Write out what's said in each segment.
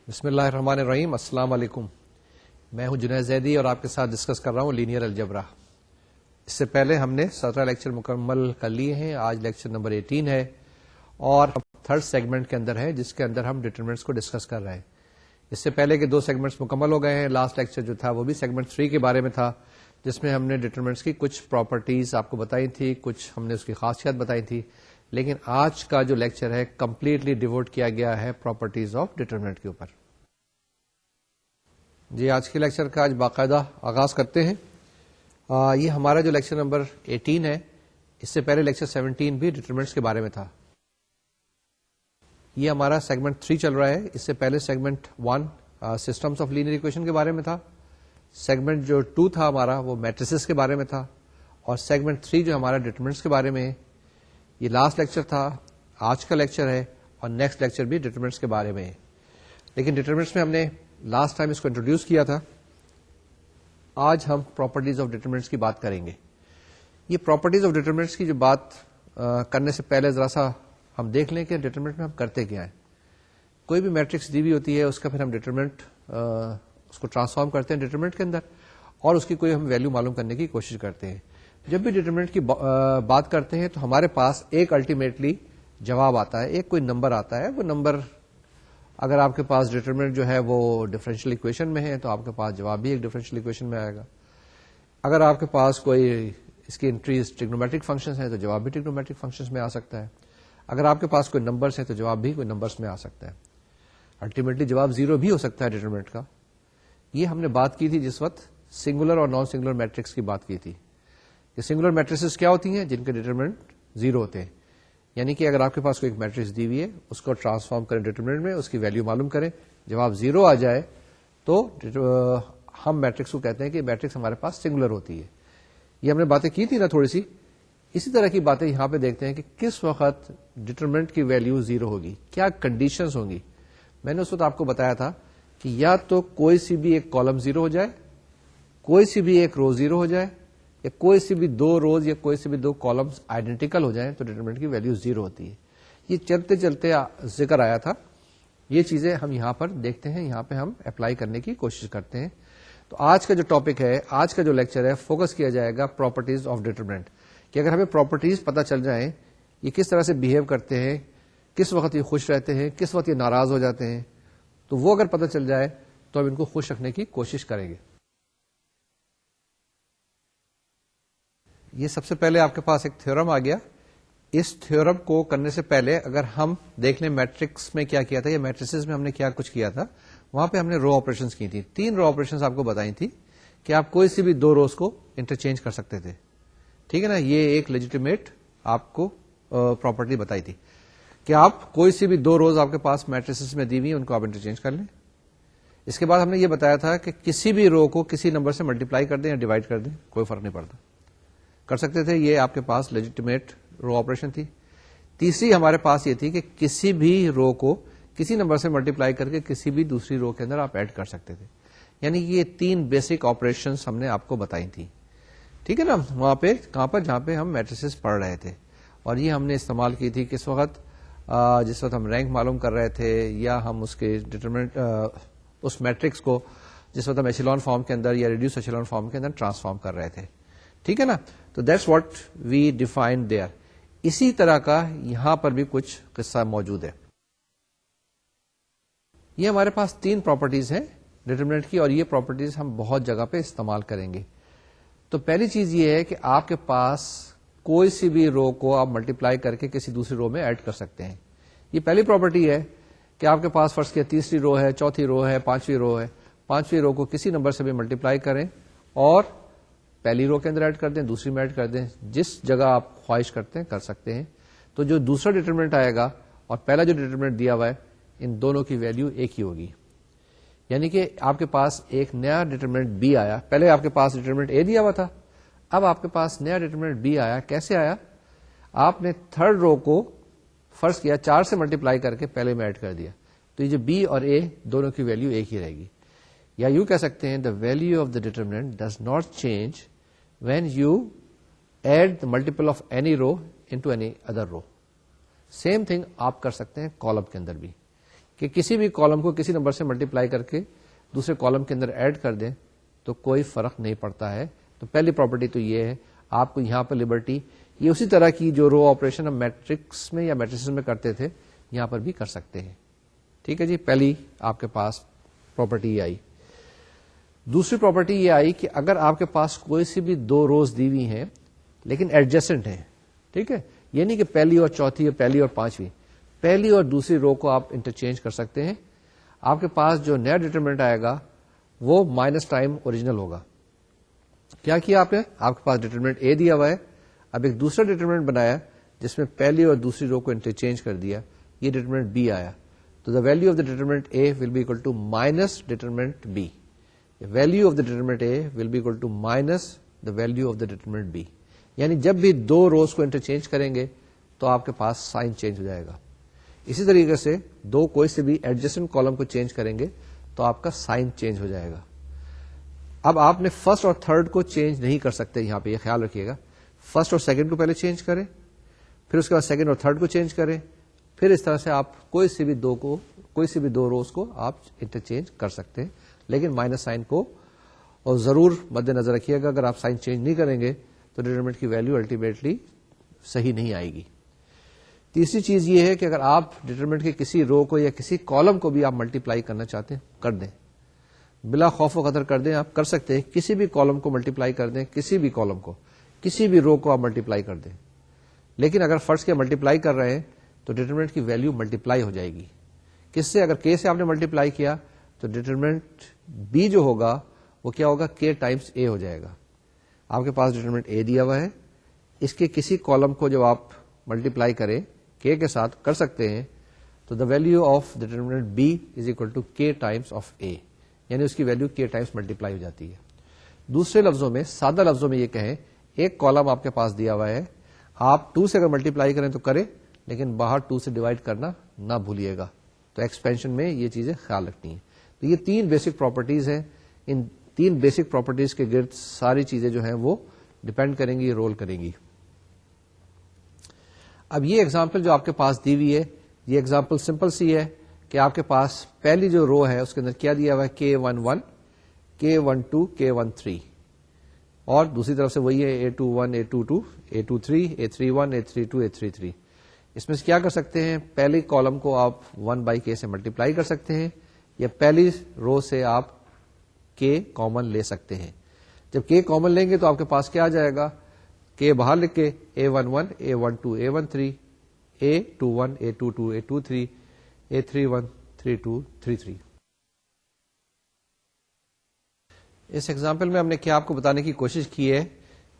بسم اللہ الرحمن الرحیم. السلام علیکم. میں ہوں جنید زیدی اور آپ کے ساتھ ڈسکس کر رہا ہوں لینئر الجبرا. اس سے پہلے ہم نے 17 لیکچر مکمل کر لیے ہیں. آج لیکچر نمبر 18 ہے اور تھرڈ سیگمنٹ کے اندر ہے جس کے اندر ہم ڈیٹرمنٹس کو ڈسکس کر رہے ہیں. اس سے پہلے کے 2 سیگمنٹس مکمل ہو گئے ہیں. لاسٹ لیکچر جو تھا وہ بھی سیگمنٹ 3 کے بارے میں تھا جس میں ہم نے ڈیٹرمنٹس کی کچھ پراپرٹیز آپ کو بتائی تھی, کچھ ہم نے اس کی خاصیت بتائی تھی. لیکن آج کا جو لیکچر ہے کمپلیٹلی ڈیووٹ کیا گیا ہے پراپرٹیز آف ڈیٹرمنٹ کے اوپر. جی آج کے لیکچر کا آج باقاعدہ آغاز کرتے ہیں. یہ ہمارا جو لیکچر نمبر 18 ہے, اس سے پہلے لیکچر 17 بھی ڈیٹرمنٹس کے بارے میں تھا. یہ ہمارا سیگمنٹ 3 چل رہا ہے. اس سے پہلے segment 1 systems of linear equation کے بارے میں تھا. سیگمنٹ جو 2 تھا ہمارا وہ میٹریسز کے بارے میں تھا. اور سیگمنٹ 3 جو ہمارا ڈیٹرمنٹس کے بارے میں ہے, یہ لاسٹ لیکچر تھا, آج کا لیکچر ہے اور نیکسٹ لیکچر بھی ڈیٹرمنٹس کے بارے میں ہے. لیکن ڈیٹرمنٹس میں ہم نے لاسٹ ٹائم اس کو انٹروڈیوس کیا تھا. آج ہم پراپرٹیز آف ڈیٹرمنٹس کی بات کریں گے. یہ پراپرٹیز آف ڈیٹرمنٹس کی جو بات کرنے سے پہلے ذرا سا ہم دیکھ لیں کہ ڈیٹرمنٹ میں ہم کرتے کیا ہیں. کوئی بھی میٹرکس دی ہوئی ہوتی ہے اس کا پھر ہم ڈیٹرمنٹ اس کو ٹرانسفارم کرتے ہیں ڈیٹرمنٹ کے اندر اور اس کی کوئی ہم ویلو معلوم کرنے کی کوشش کرتے ہیں. جب بھی ڈیٹرمنٹ کی بات کرتے ہیں تو ہمارے پاس ایک الٹیمیٹلی جواب آتا ہے, ایک کوئی نمبر آتا ہے. وہ نمبر اگر آپ کے پاس ڈیٹرمنٹ جو ہے وہ ڈفرینشیل اکویشن میں ہے تو آپ کے پاس جواب بھی ایک ڈفرینشیل اکویشن میں آئے گا. اگر آپ کے پاس کوئی اس کی انٹریز ٹریگنومیٹرک فنکشنز ہیں تو جواب بھی ٹریگنومیٹرک فنکشنز میں آ سکتا ہے. اگر آپ کے پاس کوئی نمبرز ہیں تو جواب بھی کوئی نمبرز میں آ سکتا ہے. الٹیمیٹلی جواب 0 بھی ہو سکتا ہے ڈیٹرمنٹ کا. یہ ہم نے بات کی تھی جس وقت سنگولر اور نان سنگولر میٹرکس کی بات کی تھی. یہ سنگولر میٹریسز کیا ہوتی ہیں جن کے ڈیٹرمنٹ 0 ہوتے ہیں. یعنی کہ اگر آپ کے پاس کوئی ایک میٹرکس دی ہوئی ہے اس کو ٹرانسفارم کریں ڈیٹرمنٹ میں, اس کی ویلو معلوم کریں, جواب 0 آ جائے تو ہم میٹرکس کو کہتے ہیں کہ میٹرکس ہمارے پاس سنگولر ہوتی ہے. یہ ہم نے باتیں کی تھی نا تھوڑی سی. اسی طرح کی باتیں یہاں پہ دیکھتے ہیں کہ کس وقت ڈیٹرمنٹ کی ویلو 0 ہوگی, کیا کنڈیشنز ہوں گی. میں نے اس وقت آپ کو بتایا تھا کہ یا تو کوئی سی بھی ایک کالم 0 ہو جائے, کوئی سی بھی ایک رو 0 ہو جائے, یا کوئی سی بھی 2 روز یا کوئی سی بھی 2 کالمز آئیڈینٹیکل ہو جائیں تو ڈیٹرمنٹ کی ویلو 0 ہوتی ہے. یہ چلتے چلتے ذکر آیا تھا. یہ چیزیں ہم یہاں پر دیکھتے ہیں, یہاں پہ ہم اپلائی کرنے کی کوشش کرتے ہیں. تو آج کا جو ٹاپک ہے, آج کا جو لیکچر ہے, فوکس کیا جائے گا پراپرٹیز آف ڈیٹرمنٹ, کہ اگر ہمیں پراپرٹیز پتہ چل جائیں یہ کس طرح سے بہیو کرتے ہیں, کس وقت یہ خوش رہتے ہیں, کس وقت یہ ناراض ہو جاتے ہیں, تو وہ اگر پتہ چل جائے تو ہم ان کو خوش رکھنے کی کوشش کریں گے. یہ سب سے پہلے آپ کے پاس ایک تھیورم آ گیا. اس تھیورم کو کرنے سے پہلے اگر ہم دیکھ لیں میٹرکس میں کیا تھا یا میٹریسز میں ہم نے کیا کچھ کیا تھا, وہاں پہ ہم نے رو آپریشنز کی تھی. 3 رو آپریشنز آپ کو بتائی تھی کہ آپ کوئی سی بھی 2 روز کو انٹرچینج کر سکتے تھے. ٹھیک ہے نا. یہ ایک لیجیٹیمیٹ آپ کو پراپرٹی بتائی تھی کہ آپ کوئی سی بھی 2 روز آپ کے پاس میٹریسز میں دی ہوئی ان کو آپ انٹرچینج کر لیں. اس کے بعد ہم نے یہ بتایا تھا کہ کسی بھی رو کو کسی نمبر سے ملٹیپلائی کر دیں یا ڈیوائڈ کر دیں, کوئی فرق نہیں پڑتا, کر سکتے تھے. یہ آپ کے پاس لیجیٹیمیٹ رو آپریشن تھی. تیسری ہمارے پاس یہ تھی کہ کسی بھی رو کو کسی نمبر سے ملٹیپلائی کر کے کسی بھی دوسری رو کے اندر آپ ایڈ کر سکتے تھے. یعنی یہ 3 بیسک آپریشنز ہم نے آپ کو بتائی تھی. ٹھیک ہے نا. وہاں پہ کہاں پر جہاں پہ ہم میٹریسز پڑھ رہے تھے, اور یہ ہم نے استعمال کی تھی کس وقت, جس وقت ہم رینک معلوم کر رہے تھے یا ہم اس کے ڈیٹرمنٹ اس میٹرکس کو جس وقت ہم ایشیلون فارم کے اندر یا ریڈیوس ایشیلون فارم کے اندر ٹرانسفارم کر رہے تھے. ٹھیک ہے نا. تو that's what we define there. اسی طرح کا یہاں پر بھی کچھ قصہ موجود ہے. یہ ہمارے پاس 3 پراپرٹیز ہیں ڈیٹرمنٹ کی, اور یہ پراپرٹیز ہم بہت جگہ پہ استعمال کریں گے. تو پہلی چیز یہ ہے کہ آپ کے پاس کوئی سی بھی رو کو آپ ملٹیپلائی کر کے کسی دوسری رو میں ایڈ کر سکتے ہیں. یہ پہلی پراپرٹی ہے کہ آپ کے پاس فرض کیا تیسری رو ہے, چوتھی رو ہے, 5ویں رو ہے. 5ویں رو کو کسی نمبر سے بھی ملٹیپلائی کریں اور پہلی رو کے اندر ایڈ کر دیں, دوسری میں ایڈ کر دیں, جس جگہ آپ خواہش کرتے ہیں کر سکتے ہیں. تو جو دوسرا ڈیٹرمنٹ آئے گا اور پہلا جو ڈیٹرمنٹ دیا ہوا ہے ان دونوں کی ویلیو ایک ہی ہوگی. یعنی کہ آپ کے پاس ایک نیا ڈیٹرمنٹ بی آیا. پہلے آپ کے پاس ڈیٹرمنٹ اے دیا ہوا تھا, اب آپ کے پاس نیا ڈیٹرمنٹ بی آیا. کیسے آیا؟ آپ نے تھرڈ رو کو فرض کیا 4 سے ملٹیپلائی کر کے پہلے میں ایڈ کر دیا, تو یہ جو بی اور اے دونوں کی ویلیو ایک ہی رہے گی. یا یوں کہہ سکتے ہیں the value of the determinant does not change when you add the multiple of any row into any other row. Same thing آپ کر سکتے ہیں کالم کے اندر بھی. کہ کسی بھی کالم کو کسی نمبر سے ملٹیپلائی کر کے دوسرے کالم کے اندر ایڈ کر دیں تو کوئی فرق نہیں پڑتا ہے. تو پہلی پراپرٹی تو یہ ہے, آپ کو یہاں پر لبرٹی یہ اسی طرح کی جو رو آپریشن ہم میٹرکس میں یا میٹریسز میں کرتے تھے یہاں پر بھی کر سکتے ہیں. ٹھیک ہے جی, پہلی آپ کے پاس پراپرٹی یہ آئی. دوسری پراپرٹی یہ آئی کہ اگر آپ کے پاس کوئی سی بھی دو روز دی ہوئی ہیں لیکن ایڈجسٹنٹ ہیں, ٹھیک ہے, یہ نہیں کہ پہلی اور چوتھی اور پہلی اور پانچویں, پہلی اور دوسری رو کو آپ انٹرچینج کر سکتے ہیں. آپ کے پاس جو نیا ڈیٹرمنٹ آئے گا وہ مائنس ٹائم اوریجنل ہوگا. کیا کیا آپ نے, آپ کے پاس ڈیٹرمنٹ اے دیا ہوا ہے, اب ایک دوسرا ڈیٹرمنٹ بنایا جس میں پہلی اور دوسری رو کو انٹرچینج کر دیا, یہ ڈیٹرمنٹ بی آیا. تو the value of the determinant A will be equal to minus determinant B. Value of the determinant A will be equal to minus the value of the determinant B. یعنی جب بھی دو روز کو interchange کریں گے تو آپ کے پاس سائن چینج ہو جائے گا. اسی طریقے سے دو کوئی سے بھی ایڈجسٹنٹ کالم کو چینج کریں گے تو آپ کا سائن چینج ہو جائے گا. اب آپ نے فرسٹ اور تھرڈ کو چینج نہیں کر سکتے, یہاں پہ یہ خیال رکھیے گا. فرسٹ اور سیکنڈ کو پہلے چینج کریں, پھر اس کے بعد سیکنڈ اور تھرڈ کو چینج کریں, پھر اس طرح سے آپ کوئی سی بھی دو روز کو آپ انٹرچینج کر سکتے ہیں, لیکن مائنس سائن کو اور ضرور مد نظر رکھیے گا. اگر آپ سائن چینج نہیں کریں گے تو ڈیٹرمنٹ کی ویلو الٹیمیٹلی صحیح نہیں آئے گی. تیسری چیز یہ ہے کہ اگر آپ ڈیٹرمنٹ کے کسی رو کو یا کسی کالم کو بھی آپ ملٹیپلائی کرنا چاہتے ہیں کر دیں, بلا خوف و خطر کر دیں, آپ کر سکتے ہیں. کسی بھی کالم کو ملٹیپلائی کر دیں, کسی بھی کالم کو, کسی بھی رو کو آپ ملٹیپلائی کر دیں. لیکن اگر فرض کے ملٹیپلائی کر رہے ہیں تو ڈیٹرمنٹ کی ویلو ملٹیپلائی ہو جائے گی. کس سے؟ اگر کے سے آپ نے ملٹیپلائی کیا تو ڈیٹرمنٹ بی جو ہوگا وہ کیا ہوگا, کے ٹائمس اے ہو جائے گا. آپ کے پاس ڈیٹرمنٹ اے دیا ہوا ہے, اس کے کسی کالم کو جب آپ ملٹیپلائی کریں کے ساتھ کر سکتے ہیں تو the value of determinant B is equal to K times of A, یعنی اس کی ویلو کے ٹائمس ملٹیپلائی ہو جاتی ہے. دوسرے لفظوں میں, سادہ لفظوں میں یہ کہیں, ایک کالم آپ کے پاس دیا ہوا ہے, آپ 2 سے اگر ملٹیپلائی کریں تو کریں, لیکن باہر 2 سے ڈیوائڈ کرنا نہ بھولیے گا. تو ایکسپینشن میں یہ چیزیں خیال رکھنی ہیں. تو یہ 3 بیسک پراپرٹیز ہیں. ان 3 بیسک پراپرٹیز کے گرد ساری چیزیں جو ہیں وہ ڈپینڈ کریں گی, رول کریں گی. اب یہ ایگزامپل جو آپ کے پاس دی ہوئی ہے, یہ ایگزامپل سمپل سی ہے کہ آپ کے پاس پہلی جو رو ہے اس کے اندر کیا دیا ہوا ہے, K11, K12, K13, اور دوسری طرف سے وہی ہے A21, A22, A23, A31, A32, A33. اس میں سے کیا کر سکتے ہیں, پہلی کالم کو آپ 1/K سے ملٹیپلائی کر سکتے ہیں, یا پہلی رو سے آپ K کامن لے سکتے ہیں. جب K کامن لیں گے تو آپ کے پاس کیا آ جائے گا, K باہر لکھ کے A11, A12, A13, A21, A22, A23, A31, 32, 33. اس ایگزامپل میں ہم نے کیا آپ کو بتانے کی کوشش کی ہے,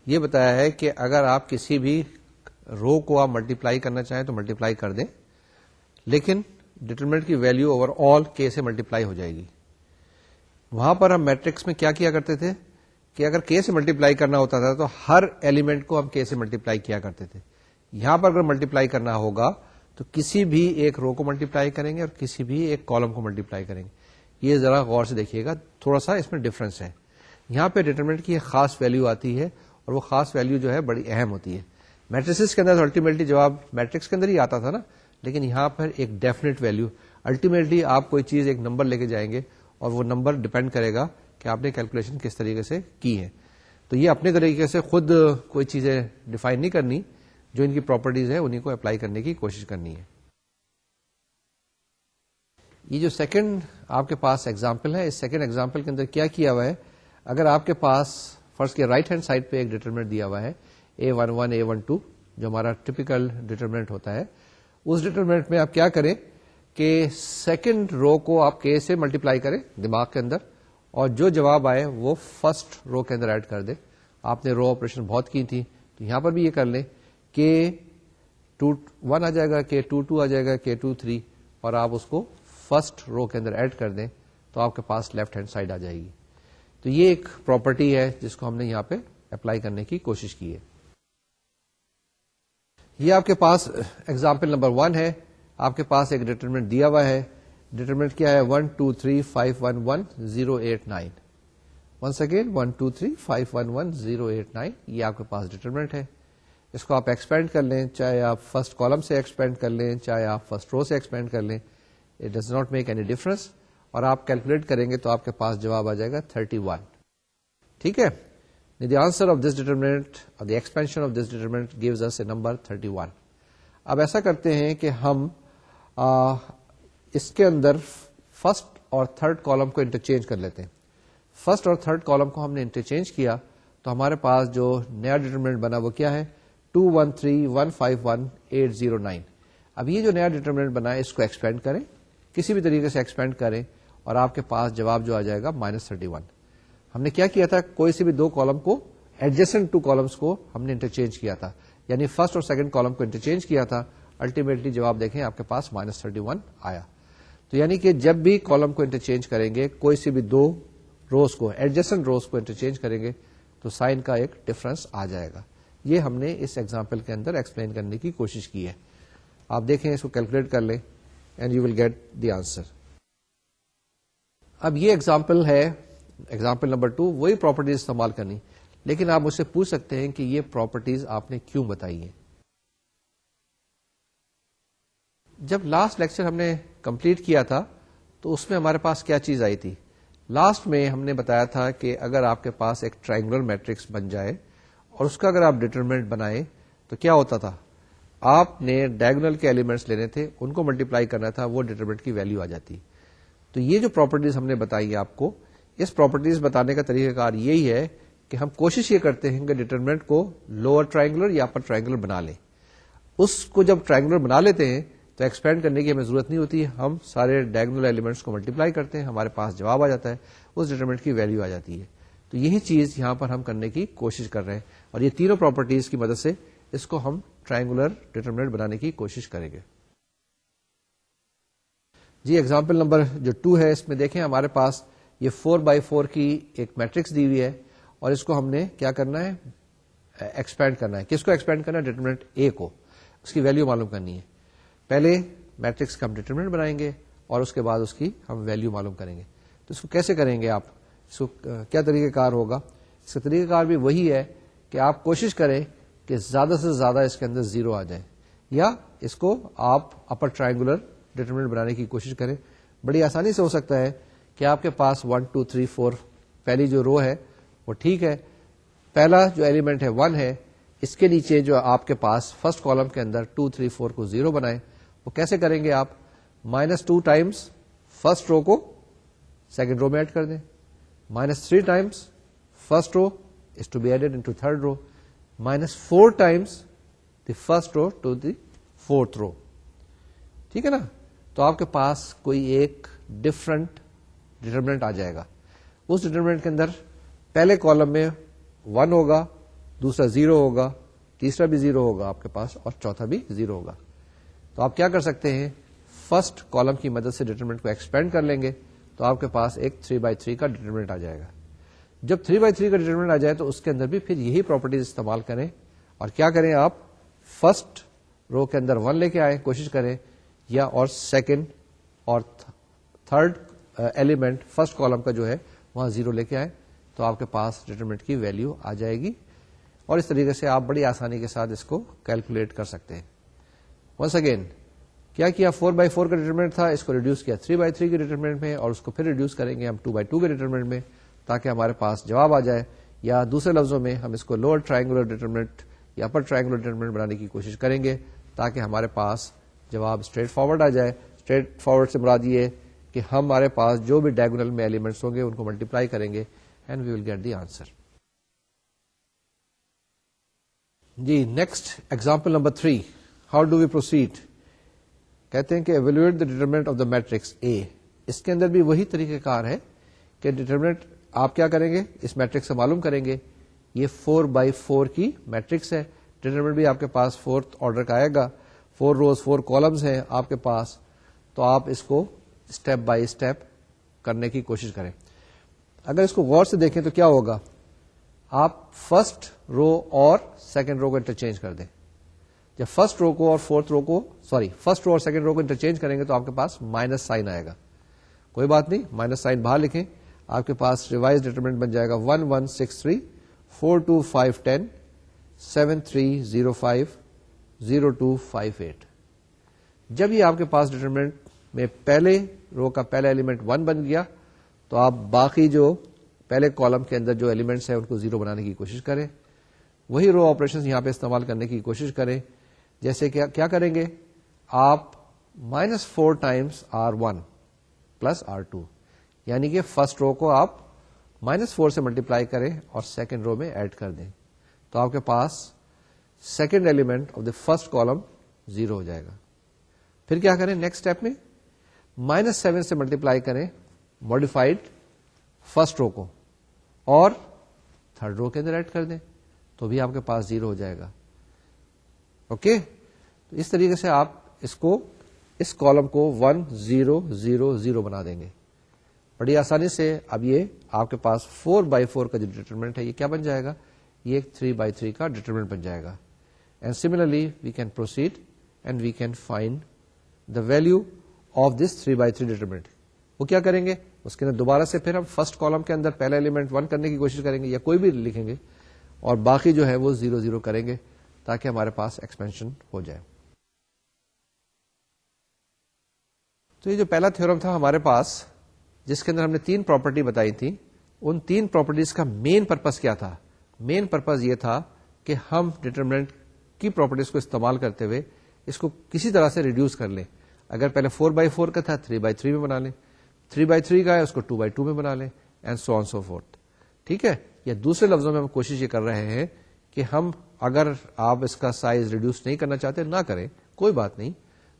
یہ بتایا ہے کہ اگر آپ کسی بھی رو کو آپ ملٹیپلائی کرنا چاہیں تو ملٹیپلائی کر دیں, لیکن ڈیٹرمنٹ کی ویلو اوور آل K سے ملٹیپلائی ہو جائے گی. وہاں پر ہم میٹرکس میں کیا کرتے تھے کہ اگر K سے ملٹیپلائی کرنا ہوتا تھا تو ہر ایلیمنٹ کو ہم K سے ملٹیپلائی کیا کرتے تھے. یہاں پر اگر ملٹیپلائی کرنا ہوگا تو کسی بھی ایک رو کو ملٹیپلائی کریں گے اور کسی بھی ایک کالم کو ملٹیپلائی کریں گے. یہ ذرا غور سے دیکھیے گا, تھوڑا سا اس میں ڈفرنس ہے. یہاں پہ ڈیٹرمنٹ کی ایک خاص ویلو آتی ہے اور وہ خاص ویلو جو ہے بڑی اہم ہوتی ہے. میٹریسز کے اندر الٹیمیٹلی جواب میٹرکس کے اندر ہی آتا تھا نا, لیکن یہاں پر ایک ڈیفینیٹ ویلو, الٹیمیٹلی آپ کوئی چیز ایک نمبر لے کے جائیں گے اور وہ نمبر ڈپینڈ کرے گا کہ آپ نے کیلکولیشن کس طریقے سے کی ہے. تو یہ اپنے طریقے سے خود کوئی چیزیں ڈیفائن نہیں کرنی, جو ان کی پراپرٹیز ہے انہیں کو اپلائی کرنے کی کوشش کرنی ہے. یہ جو سیکنڈ آپ کے پاس ایگزامپل ہے, اس سیکنڈ ایگزامپل کے اندر کیا ہوا ہے, اگر آپ کے پاس فرض کے رائٹ ہینڈ سائڈ پہ ایک ڈیٹرمنٹ دیا ہوا ہے A11, A12, جو ہمارا ٹپیکل ڈیٹرمنٹ ہوتا ہے, اس ڈیٹرمنٹ میں آپ کیا کریں کہ سیکنڈ رو کو آپ K سے ملٹیپلائی کریں دماغ کے اندر, اور جو جواب آئے وہ فرسٹ رو کے اندر ایڈ کر دیں. آپ نے رو آپریشن بہت کی تھی, تو یہاں پر بھی یہ کر لیں K21 آ جائے گا, K22 آ جائے گا, K23, اور آپ اس کو فرسٹ رو کے اندر ایڈ کر دیں تو آپ کے پاس لیفٹ ہینڈ سائڈ آ جائے گی. تو یہ ایک پراپرٹی ہے جس کو ہم نے یہاں پہ اپلائی کرنے کی کوشش کی ہے. یہ آپ کے پاس ایگزامپل نمبر 1 ہے. آپ کے پاس ایک ڈیٹرمنٹ دیا ہوا ہے. ڈیٹرمنٹ کیا ہے, 1 2 3 5 1 1 0 8 9. Once again 1 2 3 5 1 1 0 8 9. یہ آپ کے پاس ڈیٹرمنٹ ہے. اس کو آپ ایکسپینڈ کر لیں, چاہے آپ فرسٹ کالم سے ایکسپینڈ کر لیں, چاہے آپ فرسٹ رو سے ایکسپینڈ کر لیں. It does not make any difference, اور آپ کیلکولیٹ کریں گے تو آپ کے پاس جواب آ جائے گا 31. ٹھیک ہے, the answer of this determinant or the expansion of this determinant gives us a number 31. اب ایسا کرتے ہیں کہ ہم اس کے اندر فرسٹ اور تھرڈ کالم کو انٹرچینج کر لیتے ہیں. فرسٹ اور تھرڈ کالم کو ہم نے انٹرچینج کیا تو ہمارے پاس جو نیا ڈیٹرمنٹ بنا وہ کیا ہے 213151809. اب یہ جو نیا ڈیٹرمنٹ بنا ہے اس کو ایکسپینڈ کریں, کسی بھی طریقے سے ایکسپینڈ کریں, اور آپ کے پاس جواب جو آ جائے گا -31. ہم نے کیا کیا تھا, کوئی سے بھی دو کالم کو ایڈجسٹنٹ ٹو کالمس کو ہم نے انٹرچینج کیا تھا, یعنی فرسٹ اور سیکنڈ کالم کو انٹرچینج کیا تھا. الٹیمیٹلی جواب دیکھیں آپ کے پاس -31 آیا. تو یعنی کہ جب بھی کالم کو انٹرچینج کریں گے, کوئی سے بھی دو روز کو ایڈجسٹنٹ روز کو انٹرچینج کریں گے تو سائن کا ایک ڈفرنس آ جائے گا. یہ ہم نے اس ایگزامپل کے اندر ایکسپلین کرنے کی کوشش کی ہے. آپ دیکھیں اس کو کیلکولیٹ کر لیں and you will get the answer. اب یہ ایگزامپل ہے, ایگزامپل نمبر 2, وہی پراپرٹیز استعمال کرنی, لیکن آپ مجھ سے پوچھ سکتے ہیں کہ یہ پراپرٹیز آپ نے کیوں بتائی ہیں. جب لاسٹ لیکچر ہم نے کمپلیٹ کیا تھا تو اس میں ہمارے پاس کیا چیز آئی تھی. لاسٹ میں ہم نے بتایا تھا کہ اگر آپ کے پاس ایک ٹرائنگولر میٹرکس بن جائے اور اس کا اگر آپ ڈیٹرمنٹ بنائے تو کیا ہوتا تھا, آپ نے ڈائگونل کے ایلیمنٹس لینے تھے, ان کو ملٹیپلائی کرنا تھا, وہ ڈیٹرمنٹ کی ویلیو آ جاتی. تو یہ جو پراپرٹیز ہم نے بتائی آپ کو, اس پراپرٹیز بتانے کا طریقہ کار یہی ہے کہ ہم کوشش یہ کرتے ہیں کہ ڈیٹرمنٹ کو لوور ٹرائنگولر یا اپر ٹرائنگولر بنا لیں. اس کو جب ٹرائنگولر بنا لیتے ہیں تو ایکسپینڈ کرنے کی ہمیں ضرورت نہیں ہوتی, ہم سارے ڈائگونل ایلیمنٹس کو ملٹیپلائی کرتے ہیں, ہمارے پاس جواب آ جاتا ہے, اس ڈیٹرمنٹ کی ویلیو آ جاتی ہے. تو یہی چیز یہاں پر ہم کرنے کی کوشش کر رہے ہیں, اور یہ تینوں پراپرٹیز کی مدد سے اس کو ہم ٹرائنگولر ڈیٹرمنٹ بنانے کی کوشش کریں گے. جی ایگزامپل نمبر جو 2 ہے, اس میں دیکھیں ہمارے پاس یہ 4x4 کی ایک میٹرکس دی ہوئی ہے, اور اس کو ہم نے کیا کرنا ہے, ایکسپینڈ کرنا ہے. کس کو ایکسپینڈ کرنا ہے, ڈیٹرمنٹ اے کو, اس کی ویلیو معلوم کرنی ہے. پہلے میٹرکس کا ہم ڈیٹرمنٹ بنائیں گے اور اس کے بعد اس کی ہم ویلیو معلوم کریں گے. تو اس کو کیسے کریں گے آپ, اس کو کیا طریقہ کار ہوگا. اس کا طریقہ کار بھی وہی ہے کہ آپ کوشش کریں کہ زیادہ سے زیادہ اس کے اندر زیرو آ جائیں, یا اس کو آپ اپر ٹرائنگولر ڈیٹرمنٹ بنانے کی کوشش کریں. بڑی آسانی سے ہو سکتا ہے کہ آپ کے پاس 1 2 3 4 پہلی جو رو ہے وہ ٹھیک ہے, پہلا جو ایلیمنٹ ہے 1 ہے, اس کے نیچے جو آپ کے پاس فرسٹ کالم کے اندر 2 3 4 کو 0 بنائیں. وہ کیسے کریں گے آپ, -2 ٹائمس فرسٹ رو کو سیکنڈ رو میں ایڈ کر دیں, -3 times first row is to be added into third row, -4 times the first row to the fourth row. ٹھیک ہے نا. تو آپ کے پاس کوئی ایک ڈفرنٹ ڈیٹرمنٹ آ جائے گا. اس ڈیٹرمنٹ کے اندر پہلے کالم میں 1 ہوگا, دوسرا 0 ہوگا, تیسرا بھی 0 ہوگا آپ کے پاس, اور چوتھا بھی 0 ہوگا. تو آپ کیا کر سکتے ہیں, فرسٹ کالم کی مدد سے ڈیٹرمنٹ کو ایکسپینڈ کر لیں گے تو آپ کے پاس ایک 3x3 کا ڈیٹرمنٹ آ جائے گا. جب 3x3 کا ڈیٹرمنٹ آ جائے تو اس کے اندر بھی پھر یہی پراپرٹیز استعمال کریں, اور کیا کریں آپ, فرسٹ رو کے اندر 1 لے کے آئیں, کوشش کریں, یا اور سیکنڈ اور تھرڈ ایلیمنٹ فرسٹ کالم کا جو ہے وہاں 0 لے کے آئیں, تو آپ کے پاس ڈیٹرمنٹ کی ویلیو آ جائے گی. اور اس طریقے سے آپ بڑی آسانی کے ساتھ اس کو کیلکولیٹ کر سکتے ہیں. ونس اگین کیا 4x4 کا ڈیٹرمنٹ تھا, اس کو ریڈیوس کیا 3x3 کے ڈیٹرمنٹ میں, اور اس کو پھر ریڈیوس کریں گے ہم 2x2 کے ڈیٹرمنٹ میں, تاکہ ہمارے پاس جواب آ جائے. یا دوسرے لفظوں میں ہم اس کو لوور ٹرائنگولر ڈیٹرمنٹ یا اپر ٹرائنگولر ڈیٹرمنٹ بنانے کی کوشش کریں گے تاکہ ہمارے پاس جواب اسٹریٹ فارورڈ آ جائے. اسٹریٹ فارورڈ سے مراد یہ کہ ہمارے پاس جو بھی ڈائگونل میں ایلیمنٹس ہوں گے ان کو ملٹیپلائی کریں گے and we will get the answer. جی next example number 3, how do we proceed. کہتے ہیں کہ evaluate the determinant of the matrix A. اس کے اندر بھی وہی طریقہ کار ہے کہ ڈیٹرمنٹ آپ کیا کریں گے, اس میٹرکس سے معلوم کریں گے. یہ 4x4 کی میٹرکس ہے, ڈیٹرمنٹ بھی آپ کے پاس 4th آرڈر کا آئے گا, 4 روز 4 کالمز ہیں آپ کے پاس. تو آپ اس کو اسٹیپ بائی اسٹیپ کرنے کی کوشش کریں. اگر اس کو غور سے دیکھیں تو کیا ہوگا, آپ فرسٹ رو اور سیکنڈ رو کو انٹرچینج کر دیں. جب فرسٹ رو کو اور فرسٹ رو اور سیکنڈ رو کو انٹرچینج کریں گے تو آپ کے پاس مائنس سائن آئے گا. کوئی بات نہیں, مائنس سائن باہر لکھیں, آپ کے پاس ریوائز ڈیٹرمنٹ بن جائے گا 1163 42510 7305 0258. جب یہ آپ کے پاس ڈیٹرمنٹ میں پہلے رو کا پہلا ایلیمنٹ 1 بن گیا تو آپ باقی جو پہلے کالم کے اندر جو ایلیمنٹس ہیں ان کو 0 بنانے کی کوشش کریں. وہی رو آپریشن یہاں پہ استعمال کرنے کی کوشش کریں. جیسے کہ کیا کریں گے, آپ -4 ٹائمس R1 پلس R2, یعنی کہ فرسٹ رو کو آپ -4 سے ملٹیپلائی کریں اور سیکنڈ رو میں ایڈ کر دیں, تو آپ کے پاس second element of the first column 0 ہو جائے گا. پھر کیا کریں, نیکسٹ اسٹیپ میں -7 سے ملٹیپلائی کریں ماڈیفائڈ فرسٹ رو کو اور تھرڈ رو کے اندر ایڈ کر دیں, تو بھی آپ کے پاس 0 ہو جائے گا. اوکے, تو اس طریقے سے آپ اس کالم کو 1 0 0 0 بنا دیں گے بڑی آسانی سے. اب یہ آپ کے پاس 4x4 کا جو ڈیٹرمنٹ ہے یہ کیا بن جائے گا, یہ 3x3 کا ڈیٹرمنٹ بن جائے گا. And similarly we can proceed and we can find the value of this 3x3 determinant. وہ کیا کریں گے, اس کے اندر دوبارہ سے پھر ہم فرسٹ کالم کے اندر پہلا ایلیمنٹ 1 کرنے کی کوشش کریں گے یا کوئی بھی لکھیں گے اور باقی جو ہے وہ 0 0 کریں گے تاکہ ہمارے پاس ایکسپینشن ہو جائے. تو یہ جو پہلا تھیورم تھا ہمارے پاس جس کے اندر ہم نے 3 پراپرٹی بتائی تھی, ان 3 پراپرٹیز کا مین پرپز کیا تھا؟ مین پرپز یہ تھا کہ ہم ڈیٹرمنٹ کی پراپرٹیز کو استعمال کرتے ہوئے اس کو کسی طرح سے ریڈیوس کر لیں. اگر پہلے 4x4 کا تھا 3x3 میں بنا لیں, 3x3 کا ہے اس کو 2x2 میں بنا لیں, and so on so forth. ٹھیک ہے, یا دوسرے لفظوں میں ہم کوشش یہ کر رہے ہیں کہ ہم اگر آپ اس کا سائز ریڈیوس نہیں کرنا چاہتے نہ کریں, کوئی بات نہیں,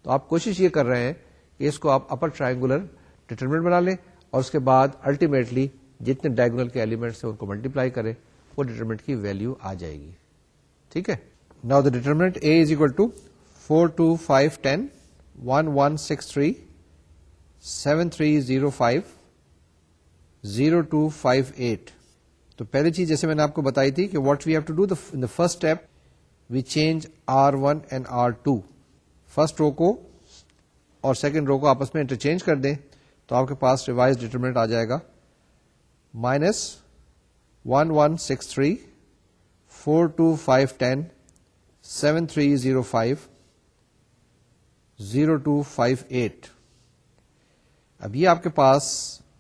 تو آپ کوشش یہ کر رہے ہیں کہ اس کو آپ اپر ٹرائنگولر ڈیٹرمنٹ بنا لیں اور اس کے بعد الٹیمیٹلی جتنے ڈائگونل کے ایلیمنٹس ہیں ان کو ملٹیپلائی کریں, وہ ڈیٹرمنٹ کی ویلیو آ جائے گی. ٹھیک ہے, now the determinant A is equal to 4 2 5 10 1 1 6 3 7 3 0 5 0 2 5 8. تو پہلی چیز جیسے میں نے آپ کو بتائی تھی کہ what we have to do in the first step, we change R1 and R2. First row کو اور سیکنڈ رو کو آپس میں انٹرچینج کر دیں تو آپ کے پاس ریوائز ڈیٹرمنٹ آ جائے گا -1 1 6 3 4 2 5 10 7 3 0 5 0 2 5 8. اب یہ آپ کے پاس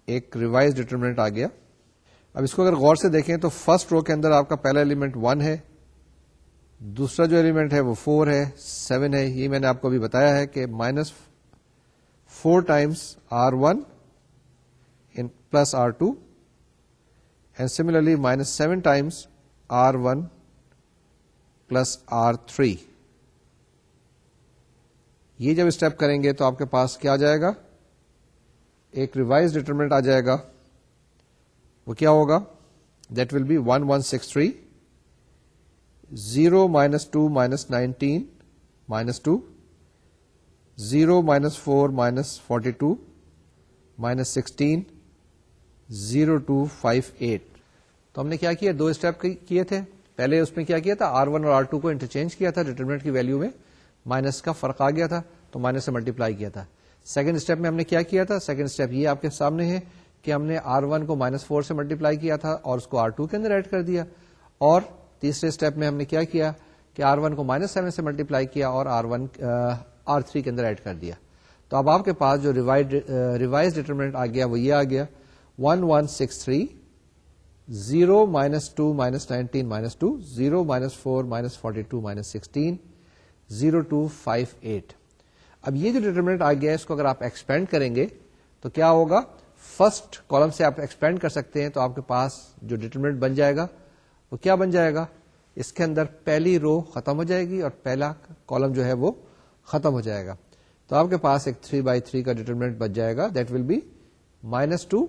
ایک ریوائز ڈیٹرمنٹ آ گیا. اب اس کو اگر غور سے دیکھیں تو فرسٹ رو کے اندر آپ کا پہلا ایلیمنٹ 1 ہے, دوسرا جو ایلیمنٹ ہے وہ 4 ہے, 7 ہے. یہ میں نے آپ کو ابھی بتایا ہے کہ -4 Times R1 plus R2 and similarly -7 Times R1 plus R3. یہ جب اسٹیپ کریں گے تو آپ کے پاس کیا آ جائے گا, ایک ریوائز ڈیٹرمنٹ آ جائے گا. وہ کیا ہوگا, دیٹ ول بی 1 1 6 3 0 -2 -19 -2 0 -4 -42 -16 0 2 5 8. تو ہم نے کیا کیا, 2 اسٹیپ کیے تھے. پہلے اس میں کیا کیا تھا, R1 اور R2 کو انٹرچینج کیا تھا, ڈیٹرمنٹ کی ویلیو میں مائنس کا فرق آ گیا تھا تو مائنس سے ملٹیپلائی کیا تھا. سیکنڈ اسٹیپ میں ہم نے کیا کیا تھا, سیکنڈ اسٹیپ یہ آپ کے سامنے ہے کہ ہم نے R1 کو -4 سے ملٹیپلائی کیا تھا اور اس کو R2 کے اندر ایڈ کر دیا. اور تیسرے اسٹیپ میں ہم نے کیا کیا کہ R1 کو -7 سے ملٹیپلائی کیا اور R3 کے اندر ایڈ کر دیا. تو اب آپ کے پاس جو ریوائز ڈیٹرمنٹ آ گیا وہ یہ آ گیا 1 1 6 3 0 -2 -19 -2 0 -4 -42 -16 0 2 5 8. اب یہ جو ڈیٹرمنٹ آ گیا اس کو اگر آپ ایکسپینڈ کریں گے تو کیا ہوگا, فرسٹ کالم سے آپ ایکسپینڈ کر سکتے ہیں تو آپ کے پاس جو ڈیٹرمنٹ بن جائے گا وہ کیا بن جائے گا, اس کے اندر پہلی رو ختم ہو جائے گی اور پہلا کالم جو ہے وہ ختم ہو جائے گا. تو آپ کے پاس ایک 3x3 کا ڈیٹرمنٹ بچ جائے گا, دیٹ ول بی -2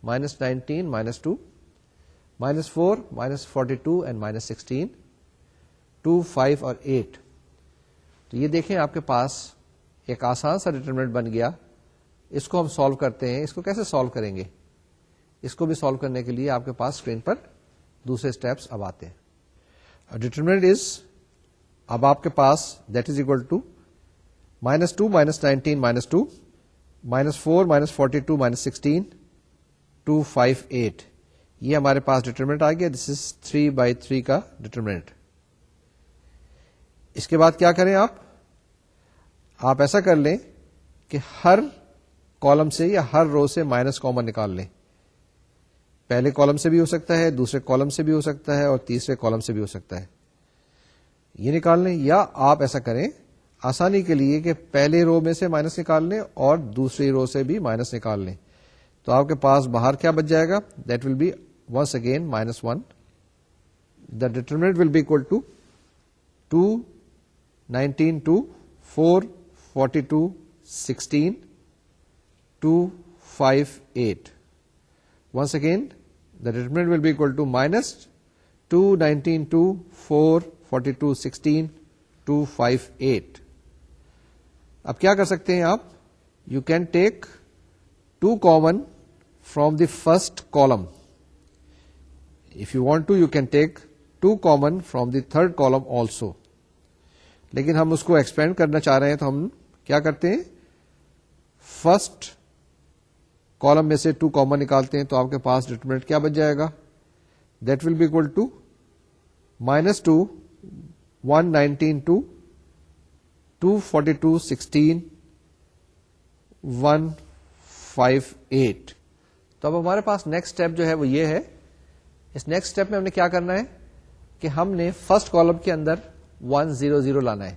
-19 -2 -4 -42 اینڈ -16 2 5 اور 8. تو یہ دیکھیں آپ کے پاس ایک آسان سا ڈیٹرمنٹ بن گیا. اس کو ہم سالو کرتے ہیں. اس کو کیسے سالو کریں گے, اس کو بھی سالو کرنے کے لیے آپ کے پاس اسکرین پر دوسرے اسٹیپس اب آتے ہیں. ڈیٹرمنٹ از اب آپ کے پاس دیٹ از اکول ٹو -2 -19 -2 -4 -42 -16 2 5 8. یہ ہمارے پاس ڈیٹرمنٹ آ گیا. دس از 3x3 کا ڈیٹرمنٹ. اس کے بعد کیا کریں, آپ ایسا کر لیں کہ ہر کالم سے یا ہر رو سے مائنس کامن نکال لیں. پہلے کالم سے بھی ہو سکتا ہے, دوسرے کالم سے بھی ہو سکتا ہے, اور تیسرے کالم سے بھی ہو سکتا ہے. یہ نکال لیں, یا آپ ایسا کریں آسانی کے لیے کہ پہلے رو میں سے مائنس نکال لیں اور دوسری رو سے بھی مائنس نکال لیں. تو آپ کے پاس باہر کیا بچ جائے گا؟ That will be once again -1. The determinant will be equal to 2, 19, 2, 4, 42, 16, 2, 5, 8. Once again, the determinant will be equal to -2, 19, 2, 4, 42, 16, 2, 5, 8. اب کیا کر سکتے ہیں آپ؟ You can take 2 common from the first column. If you want to, you can take 2 common from the third column also. لیکن ہم اس کو expand کرنا چاہ رہے ہیں تو ہم کیا کرتے ہیں؟ فرسٹ کالم میں سے 2 کامن نکالتے ہیں, تو آپ کے پاس ڈیٹرمنٹ کیا بچ جائے گا؟ That will be equal to -2, 1, 19, 2, 2, 42, 16, 1, 5, 8. تو اب ہمارے پاس نیکسٹ اسٹیپ جو ہے وہ یہ ہے. اس نیکسٹ اسٹیپ میں ہم نے کیا کرنا ہے کہ ہم نے فرسٹ کالم کے اندر 1, 0, 0 لانا ہے.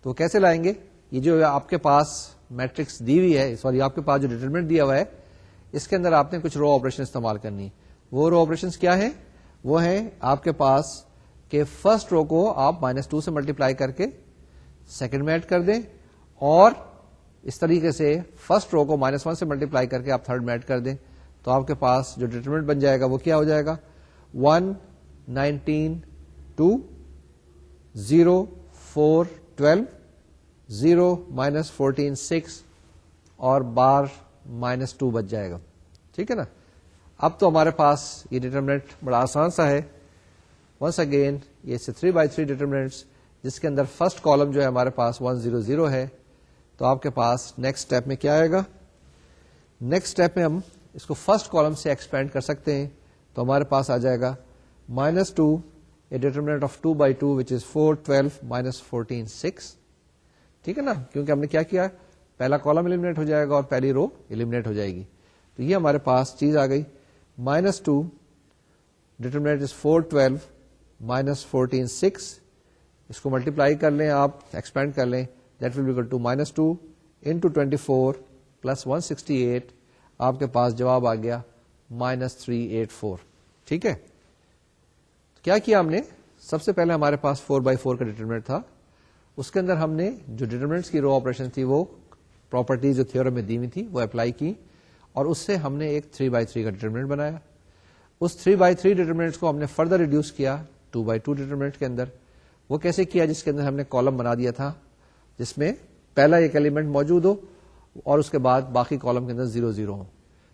تو وہ کیسے لائیں گے؟ یہ جو آپ کے پاس میٹرکس دی ہوئی ہے, سوری آپ کے پاس جو ڈیٹرمنٹ دیا ہوا ہے, اس کے اندر آپ نے کچھ رو آپریشن استعمال کرنی ہے. وہ رو آپریشن کیا ہیں؟ وہ ہیں آپ کے پاس کہ فرسٹ رو کو آپ -2 سے ملٹیپلائی کر کے سیکنڈ میں ایڈ کر دیں, اور اس طریقے سے فرسٹ رو کو -1 سے ملٹیپلائی کر کے آپ تھرڈ میں ایڈ کر دیں. تو آپ کے پاس جو ڈیٹرمنٹ بن جائے گا وہ کیا ہو جائے گا؟ 1, 19, 2, 0, 4, 12, 0, -14, 6 اور بار -2 بچ جائے گا. ٹھیک ہے نا؟ اب تو ہمارے پاس یہ ڈیٹرمنٹ بڑا آسان سا ہے. ونس اگین یہ 3x3 ڈیٹرمنٹس جس کے اندر فرسٹ کالم جو ہے ہمارے پاس 1, 0, 0 ہے. تو آپ کے پاس نیکسٹ اسٹیپ میں کیا آئے گا؟ نیکسٹ اسٹیپ میں ہم اس کو فرسٹ کالم سے ایکسپینڈ کر سکتے ہیں. تو ہمارے پاس آ جائے گا -2, a determinant of 2/2 which is 4, 12, -14, 6. ٹھیک ہے نا؟ کیونکہ ہم نے کیا کیا؟ پہلا کالم ایلیمنیٹ ہو جائے گا اور پہلی رو ایلیمنیٹ ہو جائے گی. تو یہ ہمارے پاس چیز آ گئی. -2 determinant is 4, 12, -14, 6. اس کو ملٹیپلائی کر لیں, آپ ایکسپینڈ کر لیں. That will be equal to -2 into 24 plus 168. آپ کے پاس جواب آ گیا -384. ٹھیک ہے؟ کیا کیا ہم نے؟ سب سے پہلے ہمارے پاس 4/4 کا ڈیٹرمنٹ تھا. اس کے اندر ہم نے جو ڈیٹرمنٹس کی رو آپریشن تھی وہ پراپرٹیز جو تھیورم میں دی ہوئی تھی وہ اپلائی کی, اور اس سے ہم نے ایک 3/3 کا ڈیٹرمنٹ بنایا. اس 3/3 ڈیٹرمنٹس کو ہم نے فردر ریڈیوس کیا 2/2 ڈیٹرمنٹ کے اندر. وہ کیسے کیا؟ جس کے اندر ہم نے کالم بنا دیا تھا جس میں پہلا ایک ایلیمنٹ موجود ہو اور اس کے بعد باقی کالم کے اندر 0, 0 ہو.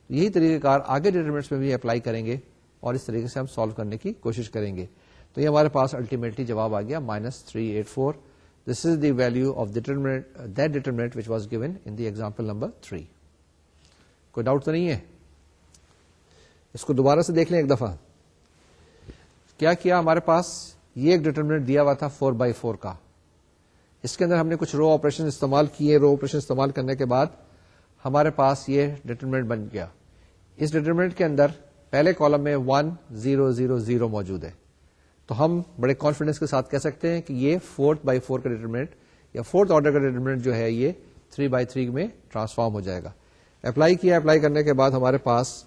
یہی طریقہ کار آگے ڈیٹرمنٹس میں بھی اپلائی کریں گے اور اس طریقے سے ہم سالو کرنے کی کوشش کریں گے. تو یہ ہمارے پاس الٹیمیٹلی جواب آ گیا -384. This is the value of that determinant which was given in the example number 3. کوئی ڈاؤٹ تو نہیں ہے؟ اس کو دوبارہ سے دیکھ لیں ایک دفعہ. کیا کیا ہمارے پاس؟ یہ ایک ڈیٹرمنٹ دیا ہوا تھا 4/4 کا. اس کے اندر ہم نے کچھ رو آپریشن استعمال کیے. رو آپریشن استعمال کرنے کے بعد ہمارے پاس یہ ڈیٹرمنٹ بن گیا. اس ڈیٹرمنٹ کے اندر پہلے کالم میں 1, 0, 0, 0 موجود ہے. تو ہم بڑے کانفیڈنس کے ساتھ کہہ سکتے ہیں کہ یہ 4/4 کا ڈیٹرمنٹ یا 4th آرڈر کا ڈیٹرمنٹ جو ہے یہ 3/3 میں ٹرانسفارم ہو جائے گا. اپلائی کیا. اپلائی کرنے کے بعد ہمارے پاس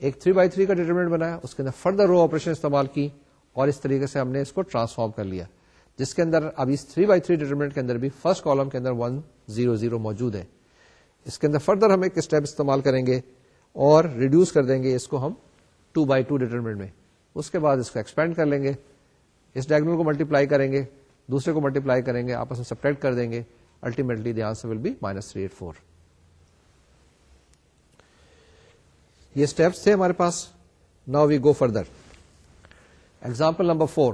ایک 3/3 کا ڈیٹرمنٹ بنایا. اس کے اندر فردر رو آپریشن استعمال کی اور اس طریقے سے ہم نے اس کو ٹرانسفارم کر لیا, جس کے اندر اب اس 3/3 ڈیٹرمنٹ کے اندر بھی فرسٹ کالم کے اندر 1, 0, 0 موجود ہے. اس کے اندر فردر ہم ایک اسٹیپ استعمال کریں گے اور ریڈیوس کر دیں گے اس کو ہم 2/2 ڈیٹرمنٹ میں. اس کے بعد اس کو ایکسپینڈ کر لیں گے. اس ڈائگنل کو ملٹیپلائی کریں گے, دوسرے کو ملٹیپلائی کریں گے, آپس میں سبٹریکٹ کر دیں گے. Ultimately the answer will be -384. یہ اسٹیپس تھے ہمارے پاس. Now we go further. Example number 4.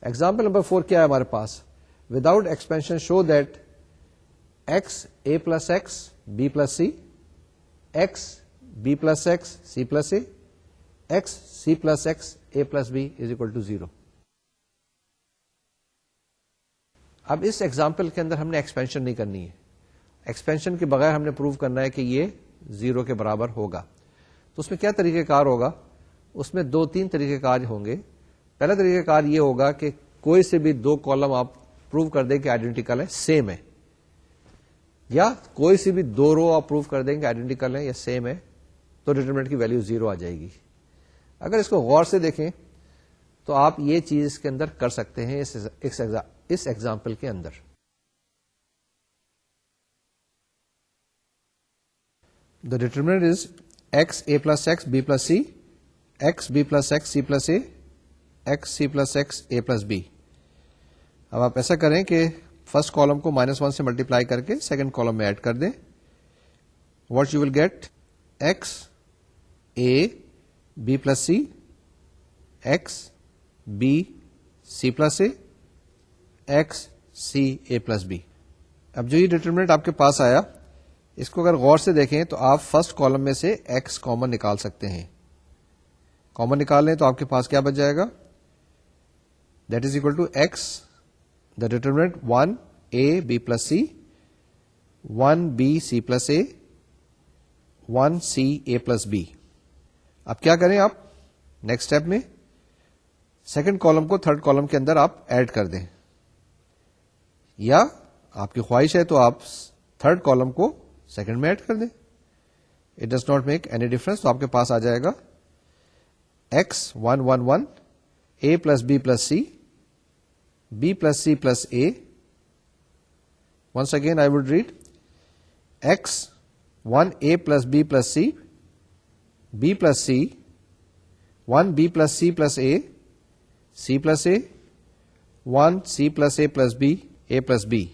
Example number 4 کیا ہے ہمارے پاس؟ Without expansion show that x a plus x b plus c, x b plus x c plus a, x c plus x a plus b is equal to 0. اب اس example کے اندر ہم نے expansion نہیں کرنی ہے. ایکسپینشن کے بغیر ہم نے پروو کرنا ہے کہ یہ 0 کے برابر ہوگا. تو اس میں کیا طریقہ کار ہوگا؟ اس میں 2-3 طریقہ کار ہوں گے. پہلا طریقہ کار یہ ہوگا کہ کوئی سے بھی 2 کالم آپ پروو کر دیں کہ آئیڈینٹیکل ہے، سیم ہے، یا کوئی سی بھی 2 رو آپ پروو کر دیں کہ آئیڈینٹیکل ہے یا سیم ہے، تو ڈیٹرمنٹ کی ویلیو 0 آ جائے گی. اگر اس کو غور سے دیکھیں تو آپ یہ چیز اس کے اندر کر سکتے ہیں اس ایگزامپل کے اندر. The determinant is x a plus x b plus c, x b plus x c plus a, x c plus x a plus b. اب آپ ایسا کریں کہ فرسٹ کالم کو -1 سے ملٹیپلائی کر کے سیکنڈ کالم میں ایڈ کر دیں. What you will get? x a b plus c, x b c plus a, x c a plus b. اب جو یہ ڈیٹرمنٹ آپ کے پاس آیا، اس کو اگر غور سے دیکھیں تو آپ فرسٹ کالم میں سے x کامن نکال سکتے ہیں. کامن نکال لیں تو آپ کے پاس کیا بچ جائے گا؟ That is equal to x, the determinant 1 a b plus c, 1 b c plus a, 1 c a plus b. اب کیا کریں آپ نیکسٹ اسٹیپ میں؟ سیکنڈ کالم کو تھرڈ کالم کے اندر آپ ایڈ کر دیں، یا آپ کی خواہش ہے تو آپ تھرڈ کالم کو سیکنڈ میں ایڈ کر دیں. It does not make any difference. تو آپ کے پاس آ جائے گا x 1 1 1 a plus b plus c, b plus c plus a. Once again I would read x 1 a plus b plus c, b plus c, 1 b plus c plus a, c plus a, 1 c plus a plus b, a plus b.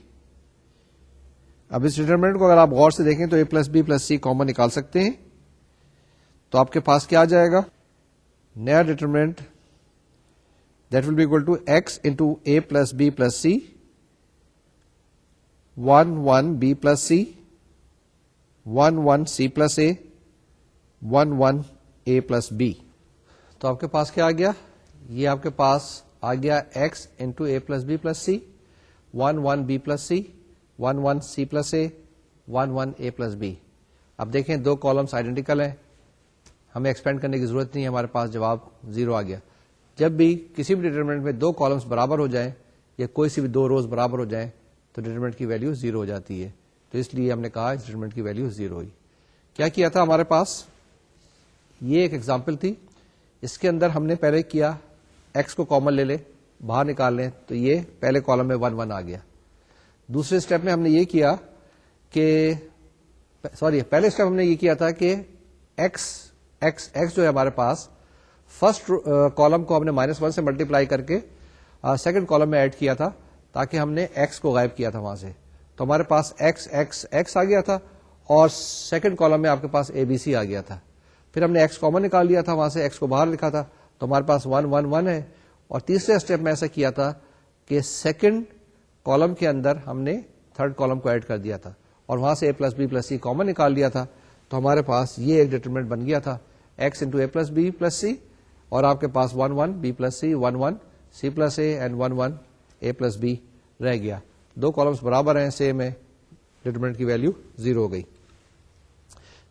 اب اس determinant کو اگر آپ غور سے دیکھیں تو a plus be plus C common نکال سکتے ہیں. تو آپ کے پاس کیا آ جائے گا؟ نیا determinant that will be equal to x into a plus be plus C, 1 1 be plus C, 1 1 C plus A, 1 1 a plus B. تو آپ کے پاس کیا آ گیا؟ یہ آپ کے پاس آ گیا x into a plus be plus C, 1 1 be plus C, 1 1 C plus A, 1 1 a plus B. اب دیکھیں 2 کالمس آئیڈینٹیکل ہیں، ہمیں ایکسپینڈ کرنے کی ضرورت نہیں ہے، ہمارے پاس جواب 0 آ گیا. جب بھی کسی بھی ڈیٹرمنٹ میں 2 کالمس برابر ہو جائیں یا کوئی سی بھی 2 روز برابر ہو جائیں تو ڈیٹرمنٹ کی ویلیو 0 ہو جاتی ہے. تو اس لیے ہم نے کہا اس ڈیٹرمنٹ کی ویلیو 0 ہوئی. کیا کیا تھا ہمارے پاس؟ یہ ایک ایگزامپل تھی. اس کے اندر ہم نے پہلے کیا ایکس کو کامن لے لیں، باہر نکال لیں، تو یہ پہلے کالم میں 1 1 آ گیا. دوسرے اسٹیپ میں ہم نے یہ کیا کہ پہلے اسٹیپ ہم نے یہ کیا تھا کہ ایکس جو ہے ہمارے پاس فرسٹ کالم کو ہم نے -1 سے ملٹیپلائی کر کے سیکنڈ کالم میں ایڈ کیا تھا تاکہ ہم نے ایکس کو غائب کیا تھا وہاں سے. تو ہمارے پاس ایکس آ گیا تھا اور سیکنڈ کالم میں آپ کے پاس اے بی سی آ گیا تھا. پھر ہم نے ایکس کامن نکال لیا تھا وہاں سے، ایکس کو باہر لکھا تھا تو ہمارے پاس 1 1 1 ہے. اور تیسرے اسٹیپ میں ایسا کیا تھا کہ سیکنڈ کالم کے اندر ہم نے تھرڈ کالم کو ایڈ کر دیا تھا اور وہاں سے a plus be plus C common نکال لیا تھا. تو ہمارے پاس یہ ایک ڈیٹرمنٹ بن گیا تھا x into a plus be plus c, اور آپ کے پاس 1 1 be plus C, 1 1 C plus a and 1 1 a plus b رہ گیا. 2 کالمس برابر ہیں، سیم ہے، ڈیٹرمنٹ کی ویلیو 0 ہو گئی.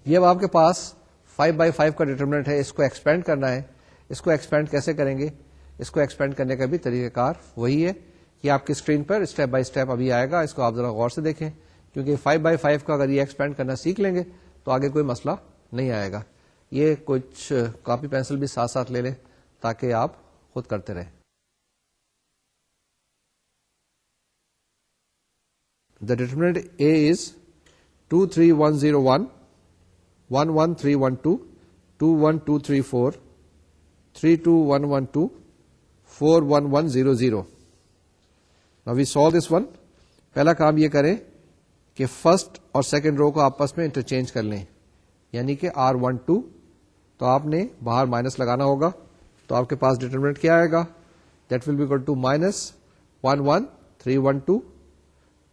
یہ اب آپ کے پاس 5x5 کا ڈیٹرمنٹ ہے، اس کو ایکسپینڈ کرنا ہے. اس کو ایکسپینڈ کیسے کریں گے؟ اس کو ایکسپینڈ کرنے کا بھی طریقہ کار وہی ہے کہ آپ کی screen per step by step ابھی آئے گا. اس کو آپ ذرا غور سے دیکھیں کیونکہ 5x5 کا اگر یہ ایکسپینڈ کرنا سیکھ لیں گے تو آگے کوئی مسئلہ نہیں آئے گا. یہ کچھ کاپی پینسل بھی ساتھ ساتھ لے لیں تاکہ آپ خود کرتے رہیں. The determinant A is 2 3 1 0 1, 1 1 3 1 2, 2 1 2 3 4, 3 2 1 1 2, 4 1 1 0 0. Now we solve this one. پہلا کام یہ کریں کہ فرسٹ اور سیکنڈ رو کو آپس میں انٹرچینج کر لیں، یعنی کہ R12 تو آپ نے باہر مائنس لگانا ہوگا. تو آپ کے پاس ڈیٹرمنٹ کیا آئے گا؟ That will be equal to -1 1 3 1 2,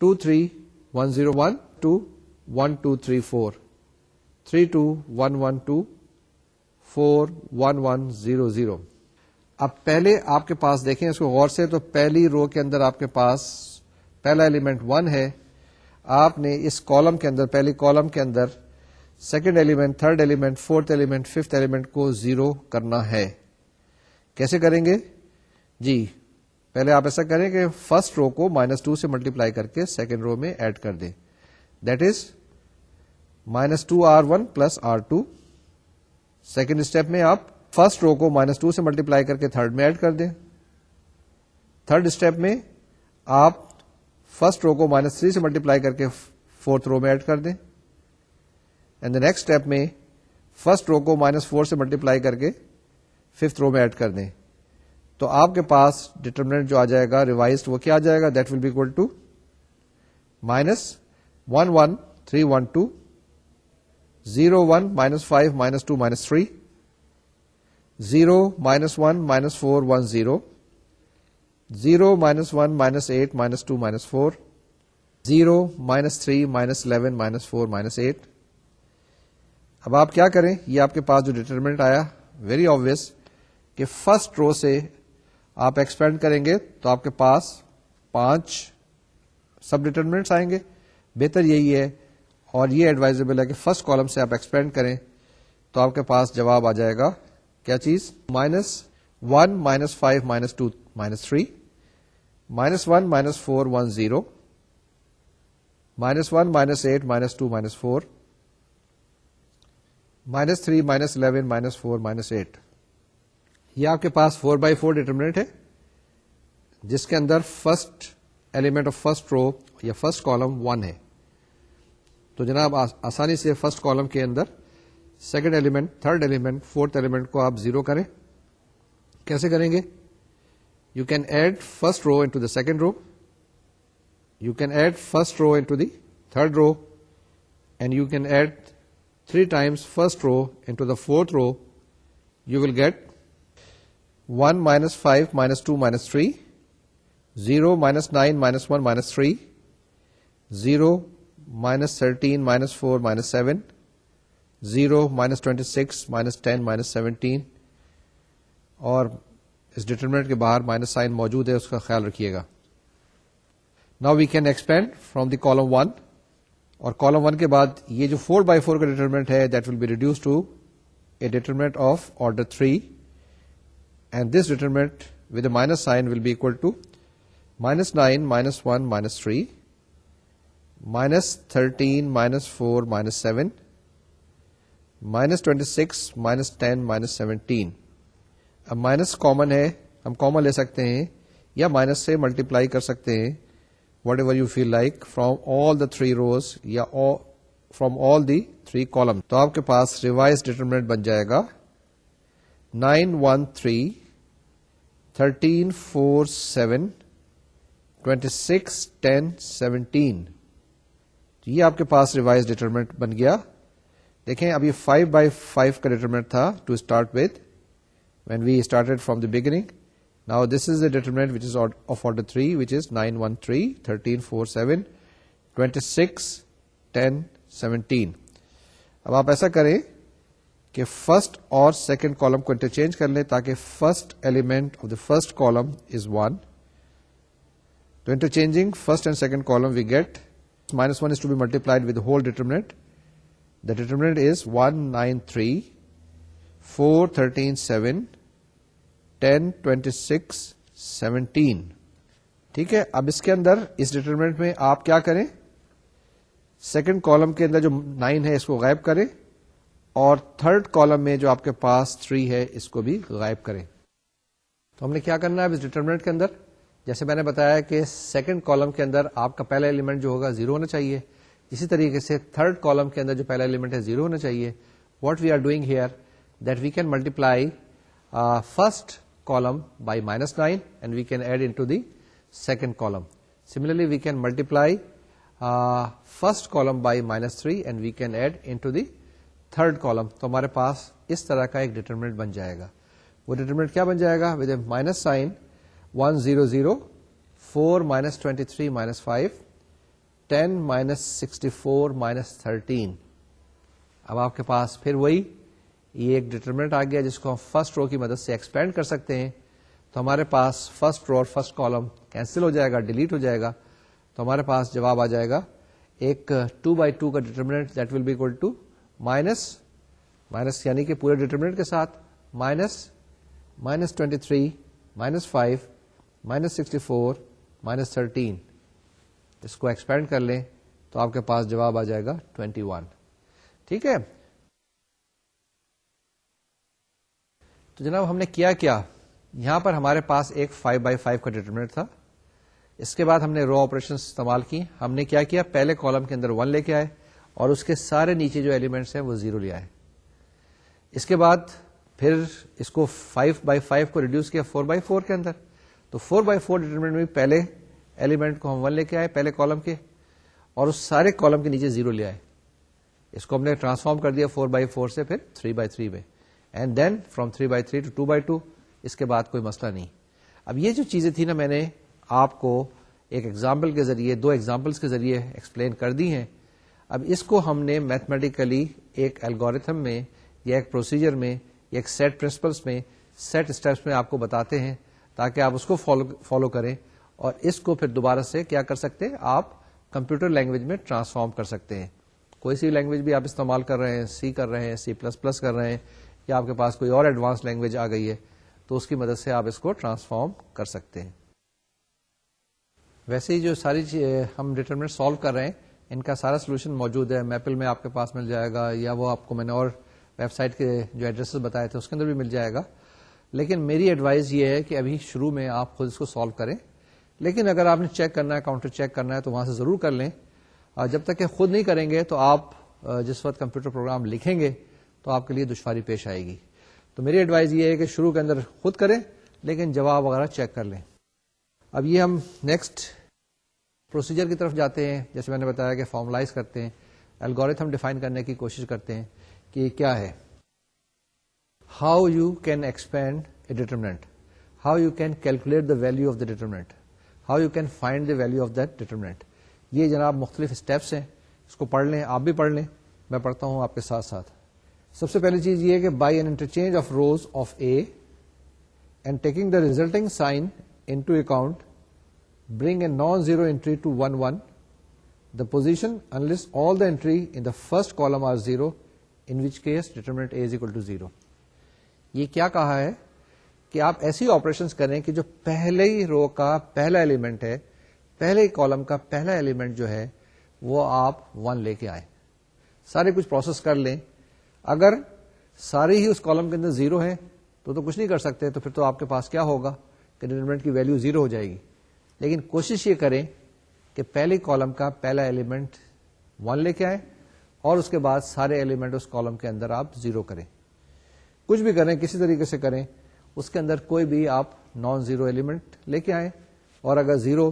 2 3 1 0 1 2 1 2 3 4, 3 2 1 1 2 4 1 1 0 0. اب پہلے آپ کے پاس دیکھیں اس کو غور سے، تو پہلی رو کے اندر آپ کے پاس پہلا ایلیمنٹ 1 ہے. آپ نے اس کالم کے اندر, پہلی کالم کے اندر second element, third element, fourth element, fifth element کو 0 کرنا ہے. کیسے کریں گے جی؟ پہلے آپ ایسا کریں کہ فرسٹ رو کو -2 سے ملٹیپلائی کر کے سیکنڈ رو میں ایڈ کر دیں. That is -2R1 + R2. Second step میں آپ فرسٹ رو کو -2 سے ملٹیپلائی کر کے تھرڈ میں ایڈ کر دیں. تھرڈ اسٹیپ میں آپ فرسٹ رو کو -3 سے ملٹیپلائی کر کے فورتھ رو میں ایڈ کر دیں. اینڈ دا نیکسٹ اسٹیپ میں فرسٹ رو کو -4 سے ملٹیپلائی کر کے ففتھ رو میں ایڈ کر دیں. تو آپ کے پاس ڈٹرمنٹ جو آ جائے گا ریوائزڈ, وہ کیا آ جائے گا؟ That will be equal to -11312 0 1 -5 -2 -3 0 -1 -4 1 0 0 -1 -8 -2 -4 0 -3 -11 -4 -8. اب آپ کیا کریں؟ یہ آپ کے پاس جو ڈٹرمنٹ آیا, ویری آبویس کہ فرسٹ رو سے آپ ایکسپینڈ کریں گے تو آپ کے پاس 5 سب ڈٹرمنٹس آئیں گے. بہتر یہی ہے اور یہ ایڈوائزبل ہے کہ فرسٹ کالم سے آپ ایکسپینڈ کریں تو آپ کے پاس جواب آ جائے گا. کیا چیز؟ -1 -5 -2 -3 -1 -4 1 0 -1 -8 -2 -4 -3 -11 -4 -8. یہ آپ کے پاس 4x4 ڈٹرمنٹ ہے جس کے اندر first element of first row یا فرسٹ کالم 1 ہے. تو جناب آسانی سے فرسٹ کالم کے اندر second element, third element, fourth element کو آپ 0 کریں. کیسے کریں گے؟ You can add first row into the second row, you can add first row into the third row, and you can add 3 times first row into the fourth row. You will get 1 -5 -2 -3 0 -9 -1 -3 0 -13 -4 -7 0 -26 -10 -17. اور اس determine کے باہر minus sign موجود ہے, اس کا خیال رکھیے گا. Now we can expand from the column 1, اور column 1 کے بعد یہ جو 4x4 کا ڈٹرمنٹ ہے that will be reduce to a determinant of order 3, and this determinant with a minus sign will be equal to -9 -1 -3 -13 -4 -7 -26 -10 -17. اب مائنس کامن ہے, ہم کامن لے سکتے ہیں یا مائنس سے ملٹیپلائی کر سکتے ہیں, whatever you feel like, from all the 3 rows یا فرام آل دی 3 کالم. تو آپ کے پاس ریوائز ڈٹرمنٹ بن جائے گا 9 1 3 13 4 7 26 10 17. یہ آپ کے پاس ریوائز ڈٹرمنٹ بن گیا. دیکھیں اب یہ 5x5 کا ڈٹرمنٹ تھا to start with when we started from the beginning. Now this is the determinant which is of order 3, which is 9 1 3 13 4 7 26 10 17. اب آپ ایسا کریں کہ فرسٹ اور سیکنڈ کالم کو انٹرچینج کر لیں تاکہ first element of the first column is 1. تو interchanging first and second column we get -1 is to be multiplied with the whole determinant. The determinant is 1 9 3 4 13 7 10 26 17. ٹھیک ہے. اب اس کے اندر اس ڈٹرمنٹ میں آپ کیا کریں, سیکنڈ کالم کے اندر جو 9 ہے اس کو غائب کریں, اور تھرڈ کالم میں جو آپ کے پاس 3 ہے اس کو بھی غائب کریں. تو ہم نے کیا کرنا ہے اس ڈٹرمنٹ کے اندر, جیسے میں نے بتایا کہ سیکنڈ کالم کے اندر آپ کا پہلا ایلیمنٹ جو ہوگا 0 ہونا چاہیے, اسی طریقے سے تھرڈ کالم کے اندر جو پہلا ایلیمنٹ ہے 0 ہونا چاہیے. What we are doing here that we can multiply first column by -9 and we can add into the second column. Similarly, we can multiply first column by -3 and we can add into the third column. تو ہمارے پاس اس طرح کا ایک determine بن جائے گا. وہ determine کیا بن جائے گا؟ with a minus sign 1 0 0 4 -23 -5 10 -64 -13. اب آپ کے پاس پھر وہی یہ ایک ڈٹرمنٹ آ گیا جس کو ہم فرسٹ رو کی مدد سے ایکسپینڈ کر سکتے ہیں. تو ہمارے پاس فرسٹ رو اور فرسٹ کالم کینسل ہو جائے گا, ڈیلیٹ ہو جائے گا. تو ہمارے پاس جواب آ جائے گا ایک 2/2 کا determinant that will be equal to minus یعنی کہ پورے ڈیٹرمنٹ کے ساتھ -23 -5 -64 -13. اس کو ایکسپینڈ کر لیں تو آپ کے پاس جواب آ جائے گا 21. ٹھیک ہے. تو جناب ہم نے کیا یہاں پر ہمارے پاس ایک 5/5 کا ڈیٹرمنٹ تھا. اس کے بعد ہم نے رو آپریشن استعمال کی. ہم نے کیا پہلے کالم کے اندر 1 لے کے آئے اور اس کے سارے نیچے جو ایلیمنٹس ہیں وہ 0 لے آئے. اس کے بعد پھر اس کو 5/5 کو ریڈیوس کیا 4/4 کے اندر. تو 4/4 ڈیٹرمنٹ میں پہلے ایلیمنٹ کو ہم 1 لے کے آئے پہلے کالم کے اور اس سارے کالم کے نیچے 0 لے آئے. اس کو ہم نے ٹرانسفارم کر دیا 4/4 سے پھر 3/3 میں اینڈ دین فرام 3/3 to 2/2. اس کے بعد کوئی مسئلہ نہیں. اب یہ جو چیزیں تھی نا میں نے آپ کو ایک ایگزامپل کے ذریعے 2 ایگزامپلس کے ذریعے ایکسپلین کر دی ہیں. اب اس کو ہم نے میتھمیٹیکلی ایک الگوریتھم میں یا ایک پروسیجر میں یا ایک سیٹ پرنسپلس میں سیٹ اسٹیپس میں آپ کو بتاتے ہیں تاکہ آپ اس کو فالو کریں اور اس کو پھر دوبارہ سے کیا کر سکتے ہیں آپ کمپیوٹر لینگویج میں ٹرانسفارم کر سکتے ہیں. کوئی سی لینگویج بھی آپ استعمال کر رہے ہیں, سی کر رہے ہیں, C++ کر رہے ہیں یا آپ کے پاس کوئی اور ایڈوانس لینگویج آ گئی ہے تو اس کی مدد سے آپ اس کو ٹرانسفارم کر سکتے ہیں. ویسے ہی جو ساری ہم ڈیٹرمنٹ سالو کر رہے ہیں ان کا سارا سولوشن موجود ہے. میپل میں آپ کے پاس مل جائے گا یا وہ آپ کو میں نے اور ویب سائٹ کے جو ایڈریسز بتائے تھے اس کے اندر بھی مل جائے گا. لیکن میری ایڈوائز یہ ہے کہ ابھی شروع میں آپ خود اس کو سالو کریں. لیکن اگر آپ نے چیک کرنا ہے, کاؤنٹر چیک کرنا ہے تو وہاں سے ضرور کر لیں. جب تک کہ خود نہیں کریں گے تو آپ جس وقت کمپیوٹر پروگرام لکھیں گے تو آپ کے لیے دشواری پیش آئے گی. تو میری ایڈوائز یہ ہے کہ شروع کے اندر خود کریں لیکن جواب وغیرہ چیک کر لیں. اب یہ ہم نیکسٹ پروسیجر کی طرف جاتے ہیں. جیسے میں نے بتایا کہ فارملائز کرتے ہیں, الگوریتھم ڈیفائن کرنے کی کوشش کرتے ہیں کہ یہ کیا ہے. How you can expand a determinant, how you can calculate the value of the determinant, how you can find the value of that determinant. یہ جناب مختلف اسٹیپس ہیں, اس کو پڑھ لیں, آپ بھی پڑھ لیں, میں پڑھتا ہوں آپ کے ساتھ ساتھ. سب سے پہلی چیز یہ ہے کہ by an interchange of rows of A and taking the resulting sign into account bring a non-zero entry to 1 1 the position unless all the entry in the first column are 0, in which case determinant A is equal to 0. یہ کیا کہا ہے کہ آپ ایسی operations کریں کہ جو پہلے ہی رو کا پہلا ایلیمنٹ ہے, پہلے کالم کا پہلا ایلیمنٹ جو ہے وہ آپ 1 لے کے آئیں. سارے کچھ پروسیس کر لیں. اگر سارے ہی اس کالم کے اندر 0 ہیں تو کچھ نہیں کر سکتے, تو پھر تو آپ کے پاس کیا ہوگا کہ ڈیٹرمنٹ کی ویلیو 0 ہو جائے گی. لیکن کوشش یہ کریں کہ پہلے کالم کا پہلا ایلیمنٹ 1 لے کے آئیں اور اس کے بعد سارے ایلیمنٹ اس کالم کے اندر آپ 0 کریں. کچھ بھی کریں, کسی طریقے سے کریں, اس کے اندر کوئی بھی آپ نان زیرو ایلیمنٹ لے کے آئیں اور اگر 0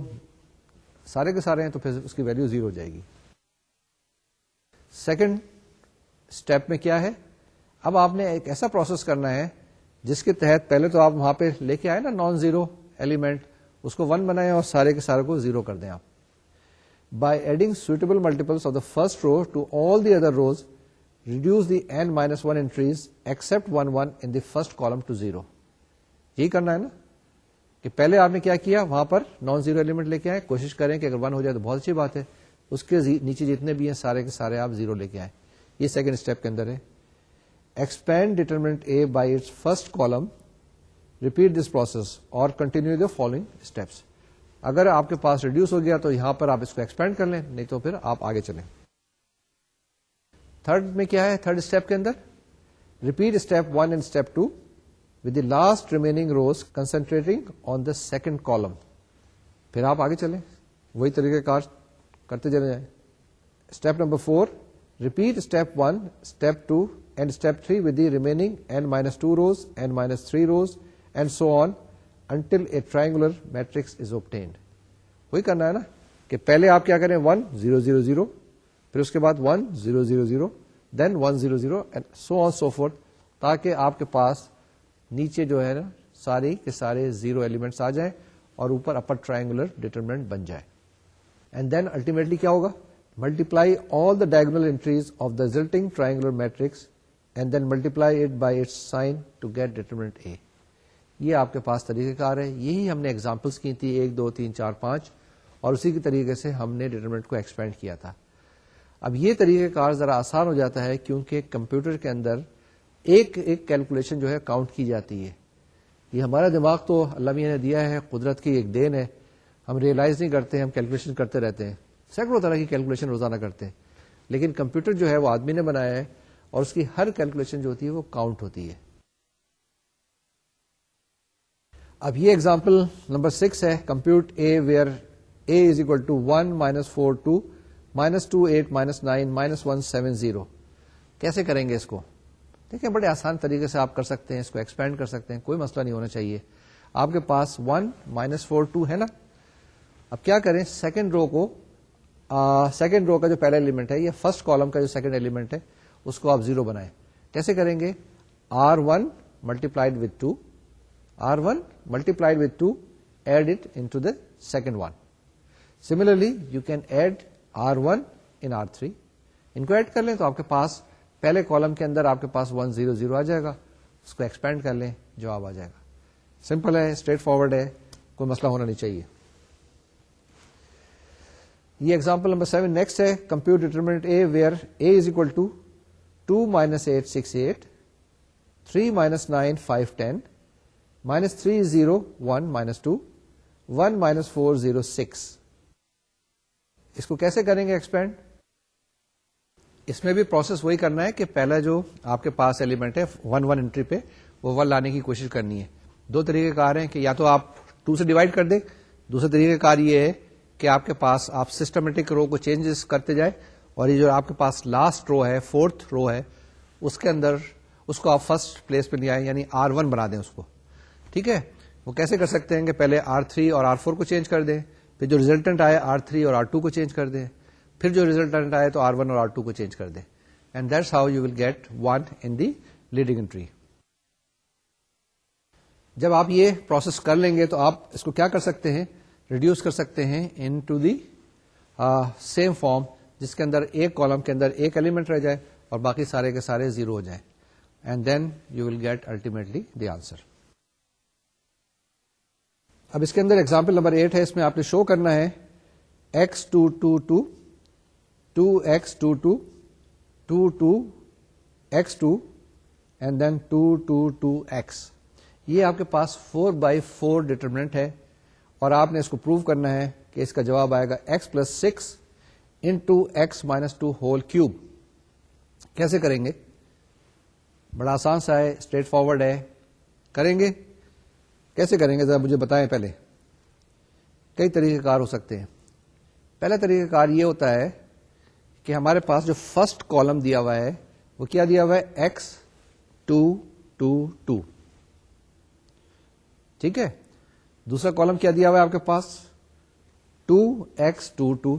سارے کے سارے ہیں تو پھر اس کی ویلیو 0 ہو جائے گی. سیکنڈ اسٹیپ میں کیا ہے, اب آپ نے ایک ایسا پروسیس کرنا ہے جس کے تحت پہلے تو آپ وہاں پہ لے کے آئے نا نان زیرو ایلیمنٹ, اس کو 1 بنائیں اور سارے کے سارے کو 0 کر دیں آپ. By adding suitable multiples of the first row to all the other rows reduce the n-1 entries except 1 1 in the first column to 0. یہی کرنا ہے نا کہ پہلے آپ نے کیا کیا, وہاں پر نان زیرو ایلیمنٹ لے کے آئے, کوشش کریں کہ اگر 1 ہو جائے تو بہت اچھی بات ہے, اس کے نیچے جتنے بھی ہیں سارے کے سارے آپ 0 لے کے آئیں. یہ سیکنڈ اسٹیپ کے اندر ہے. Expand determinant A by it's first column, repeat this process اور کنٹینیو دا فالوئنگ اسٹیپس. اگر آپ کے پاس ریڈیوس ہو گیا تو یہاں پر آپ اس کو ایکسپینڈ کر لیں, نہیں تو پھر آپ آگے چلیں. تھرڈ میں کیا ہے, تھرڈ اسٹیپ کے اندر repeat step 1 and step 2 with the last remaining rows concentrating on the second column. پھر آپ آگے چلیں, وہی طریقہ کار کرتے چلے جائیں. Step number 4 repeat step 1 step 2 and step 3 with the remaining n-2 rows, n-3 rows and so on until a triangular matrix is obtained. وہی کرنا ہے نا کہ پہلے آپ کیا کریں 1 0 0 0, پھر اس کے بعد 1 0 0 0, then 1 0 0 and so on so forth, تاکہ آپ کے پاس نیچے جو ہے نا سارے کے سارے 0 ایلیمنٹس آ جائیں اور اوپر اپر ٹرائنگولر ڈیٹرمنٹ بن جائے. اینڈ دین الٹیمیٹلی کیا ہوگا, multiply all the diagonal entries of the resulting triangular matrix and then multiply it by its sign to get determinant A. یہ آپ کے پاس طریقہ کار ہے. یہی ہم نے ایگزامپلس کی تھی 1 2 3 4 5 اور اسی کے طریقے سے ہم نے ڈیٹرمنٹ کو ایکسپینڈ کیا تھا. اب یہ طریقہ کار ذرا آسان ہو جاتا ہے کیونکہ کمپیوٹر کے اندر ایک ایک کیلکولیشن جو ہے کاؤنٹ کی جاتی ہے. یہ ہمارا دماغ تو اللہ میاں نے دیا ہے, قدرت کی ایک دین ہے, ہم ریئلائز نہیں کرتے, ہم کیلکولیشن کرتے رہتے ہیں, سینکڑوں طرح کی کیلکولیشن روزانہ کرتے ہیں, لیکن کمپیوٹر جو ہے وہ آدمی نے بنایا ہے اور اس کی ہر کیلکولیشن جو ہوتی ہے وہ کاؤنٹ ہوتی ہے. اب یہ ایگزامپل نمبر 6 ہے, compute A where A is equal to 1 -4 2 -2 8 -9 -1 7 0. کیسے کریں گے اس کو؟ دیکھیں بڑے آسان طریقے سے آپ کر سکتے ہیں, اس کو ایکسپینڈ کر سکتے ہیں, کوئی مسئلہ نہیں ہونا چاہیے. آپ کے پاس 1 -4 2 ہے نا. اب کیا کریں, سیکنڈ رو کا جو پہلا ایلیمنٹ ہے, یہ فرسٹ کالم کا جو سیکنڈ ایلیمنٹ ہے, اس کو آپ 0 بنائیں. کیسے کریں گے؟ R1 multiplied with 2, R1 multiplied with 2, add it into the second one. Similarly, you can add R1 in R3. ان کو ایڈ کر لیں تو آپ کے پاس پہلے کالم کے اندر آپ کے پاس 1 0 0 آ جائے گا, اس کو ایکسپینڈ کر لیں, جواب آ جائے گا. سمپل ہے, اسٹریٹ فارورڈ ہے, کوئی مسئلہ ہونا نہیں چاہیے. یہ ایگزامپل نمبر 7 نیکسٹ ہے, compute determinant A where A is equal to 2 -8 6 8 3 -9 5 10 -3 0 1 -2 1 -4 0 6. اس کو کیسے کریں گے ایکسپینڈ؟ اس میں بھی پروسیس وہی کرنا ہے کہ پہلا جو آپ کے پاس ایلیمنٹ ہے 1 1 انٹری پہ وہ 1 لانے کی کوشش کرنی ہے. دو طریقے کار ہیں کہ یا تو آپ 2 سے ڈیوائڈ کر دیں, دوسرا طریقہ کار یہ ہے کہ آپ کے پاس آپ سسٹمیٹک رو کو چینجز کرتے جائیں اور یہ جو آپ کے پاس لاسٹ رو ہے, 4th رو ہے, اس کے اندر اس کو آپ فرسٹ پلیس پہ لے آئیں, یعنی R1 بنا دیں اس کو. ٹھیک ہے, وہ کیسے کر سکتے ہیں کہ پہلے R3 اور R4 کو چینج کر دیں, پھر جو ریزلٹنٹ آئے R3 اور R2 کو چینج کر دیں, پھر جو ریزلٹنٹ آئے تو R1 اور R2 کو چینج کر دیں, and that's how you will get 1 in the leading entry. جب آپ یہ پروسیس کر لیں گے تو آپ اس کو کیا کر سکتے ہیں, ریڈیوس کر سکتے ہیں ان ٹو دی سیم فارم, جس کے اندر ایک کالم کے اندر ایک ایلیمنٹ رہ جائے اور باقی سارے کے سارے 0 ہو جائیں, and then you will get ultimately the answer. اب اس کے اندر ایگزامپل نمبر 8 ہے, اس میں آپ نے شو کرنا ہے x2 2 2 2x 2 2 2 2 x2 and then 2 2 2x. یہ آپ کے پاس 4x4 ڈیٹرمنٹ ہے اور آپ نے اس کو پروو کرنا ہے کہ اس کا جواب آئے گا x + 6 into x - 2 whole cube. کیسے کریں گے؟ بڑا آسان سا ہے, اسٹریٹ فارورڈ ہے. کریں گے کیسے کریں گے ذرا مجھے بتائیں. پہلے کئی طریقہ کار ہو سکتے ہیں. پہلا طریقہ کار یہ ہوتا ہے کہ ہمارے پاس جو فرسٹ کالم دیا ہوا ہے وہ کیا دیا ہوا ہے, x 2 2 2. ٹھیک ہے, دوسرا کالم کیا دیا ہوا ہے آپ کے پاس 2x 2 2.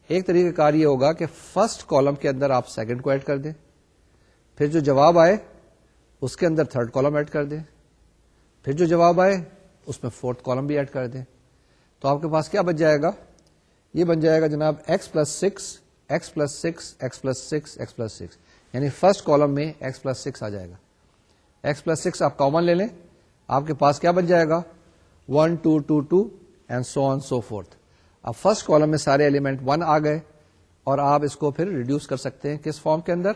ایک طریقہ کار یہ ہوگا کہ فرسٹ کالم کے اندر آپ سیکنڈ کو ایڈ کر دیں, پھر جو جواب آئے اس کے اندر تھرڈ کالم ایڈ کر دیں, پھر جو جواب آئے اس میں 4th کالم بھی ایڈ کر دیں. تو آپ کے پاس کیا بچ جائے گا؟ یہ بن جائے گا جناب x + 6 x + 6 x + 6 x + 6, یعنی فرسٹ کالم میں x + 6 آ جائے گا. x + 6 آپ کامن لے لیں, آپ کے پاس کیا بن جائے گا 1 2 2 2 and so on so forth. اب فرسٹ کالم میں سارے ایلیمنٹ 1 آ گئے اور آپ اس کو پھر ریڈیوس کر سکتے ہیں کس فارم کے اندر,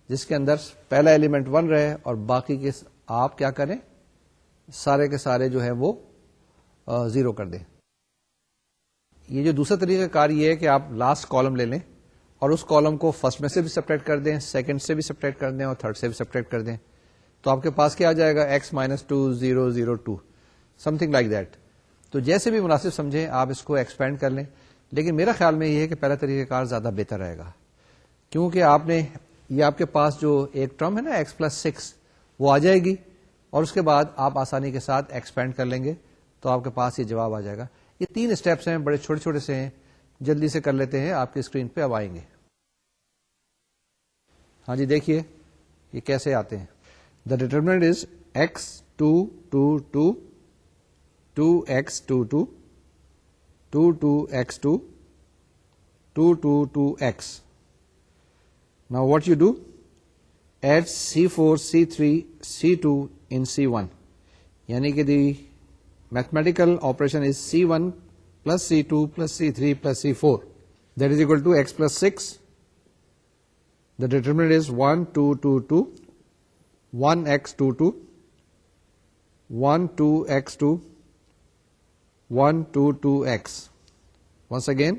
جس کے اندر پہلا ایلیمنٹ 1 رہے اور باقی کے آپ کیا کریں, سارے کے سارے جو ہے وہ 0 کر دیں. یہ جو دوسرا طریقہ کار یہ ہے کہ آپ لاسٹ کالم لے لیں اور اس کالم کو فرسٹ میں سے بھی سپریٹ کر دیں, سیکنڈ سے بھی سپریٹ کر دیں اور تھرڈ سے بھی سپریٹ کر دیں. تو آپ کے پاس کیا آ جائے گا x - 2 0 0 2 some thing like that. تو جیسے بھی مناسب سمجھیں آپ اس کو ایکسپینڈ کر لیں, لیکن میرا خیال میں یہ ہے کہ پہلا طریقہ کار زیادہ بہتر رہے گا, کیونکہ آپ نے یہ آپ کے پاس جو ایک ٹرم ہے نا x + 6 وہ آ جائے گی اور اس کے بعد آپ آسانی کے ساتھ ایکسپینڈ کر لیں گے تو آپ کے پاس یہ جواب آ جائے گا. یہ 3 اسٹیپس ہیں, بڑے چھوٹے چھوٹے سے ہیں, جلدی سے کر لیتے ہیں, آپ کی اسکرین پہ اب آئیں گے. ہاں جی دیکھیے یہ کیسے آتے ہیں. The determinant is x 2 2 2 2x 2 2 2 2x 2 2 2 2x. Now what you do? Add C4 C3 C2 in C1. یعنی کہ دی mathematical operation is C1 plus C2 plus C3 plus C4. That is equal to x + 6 The determinant is 1, 2, 2, 2, 1x 2, 2, 1, 2x 2, 1, 2, 2x. Once again,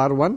R1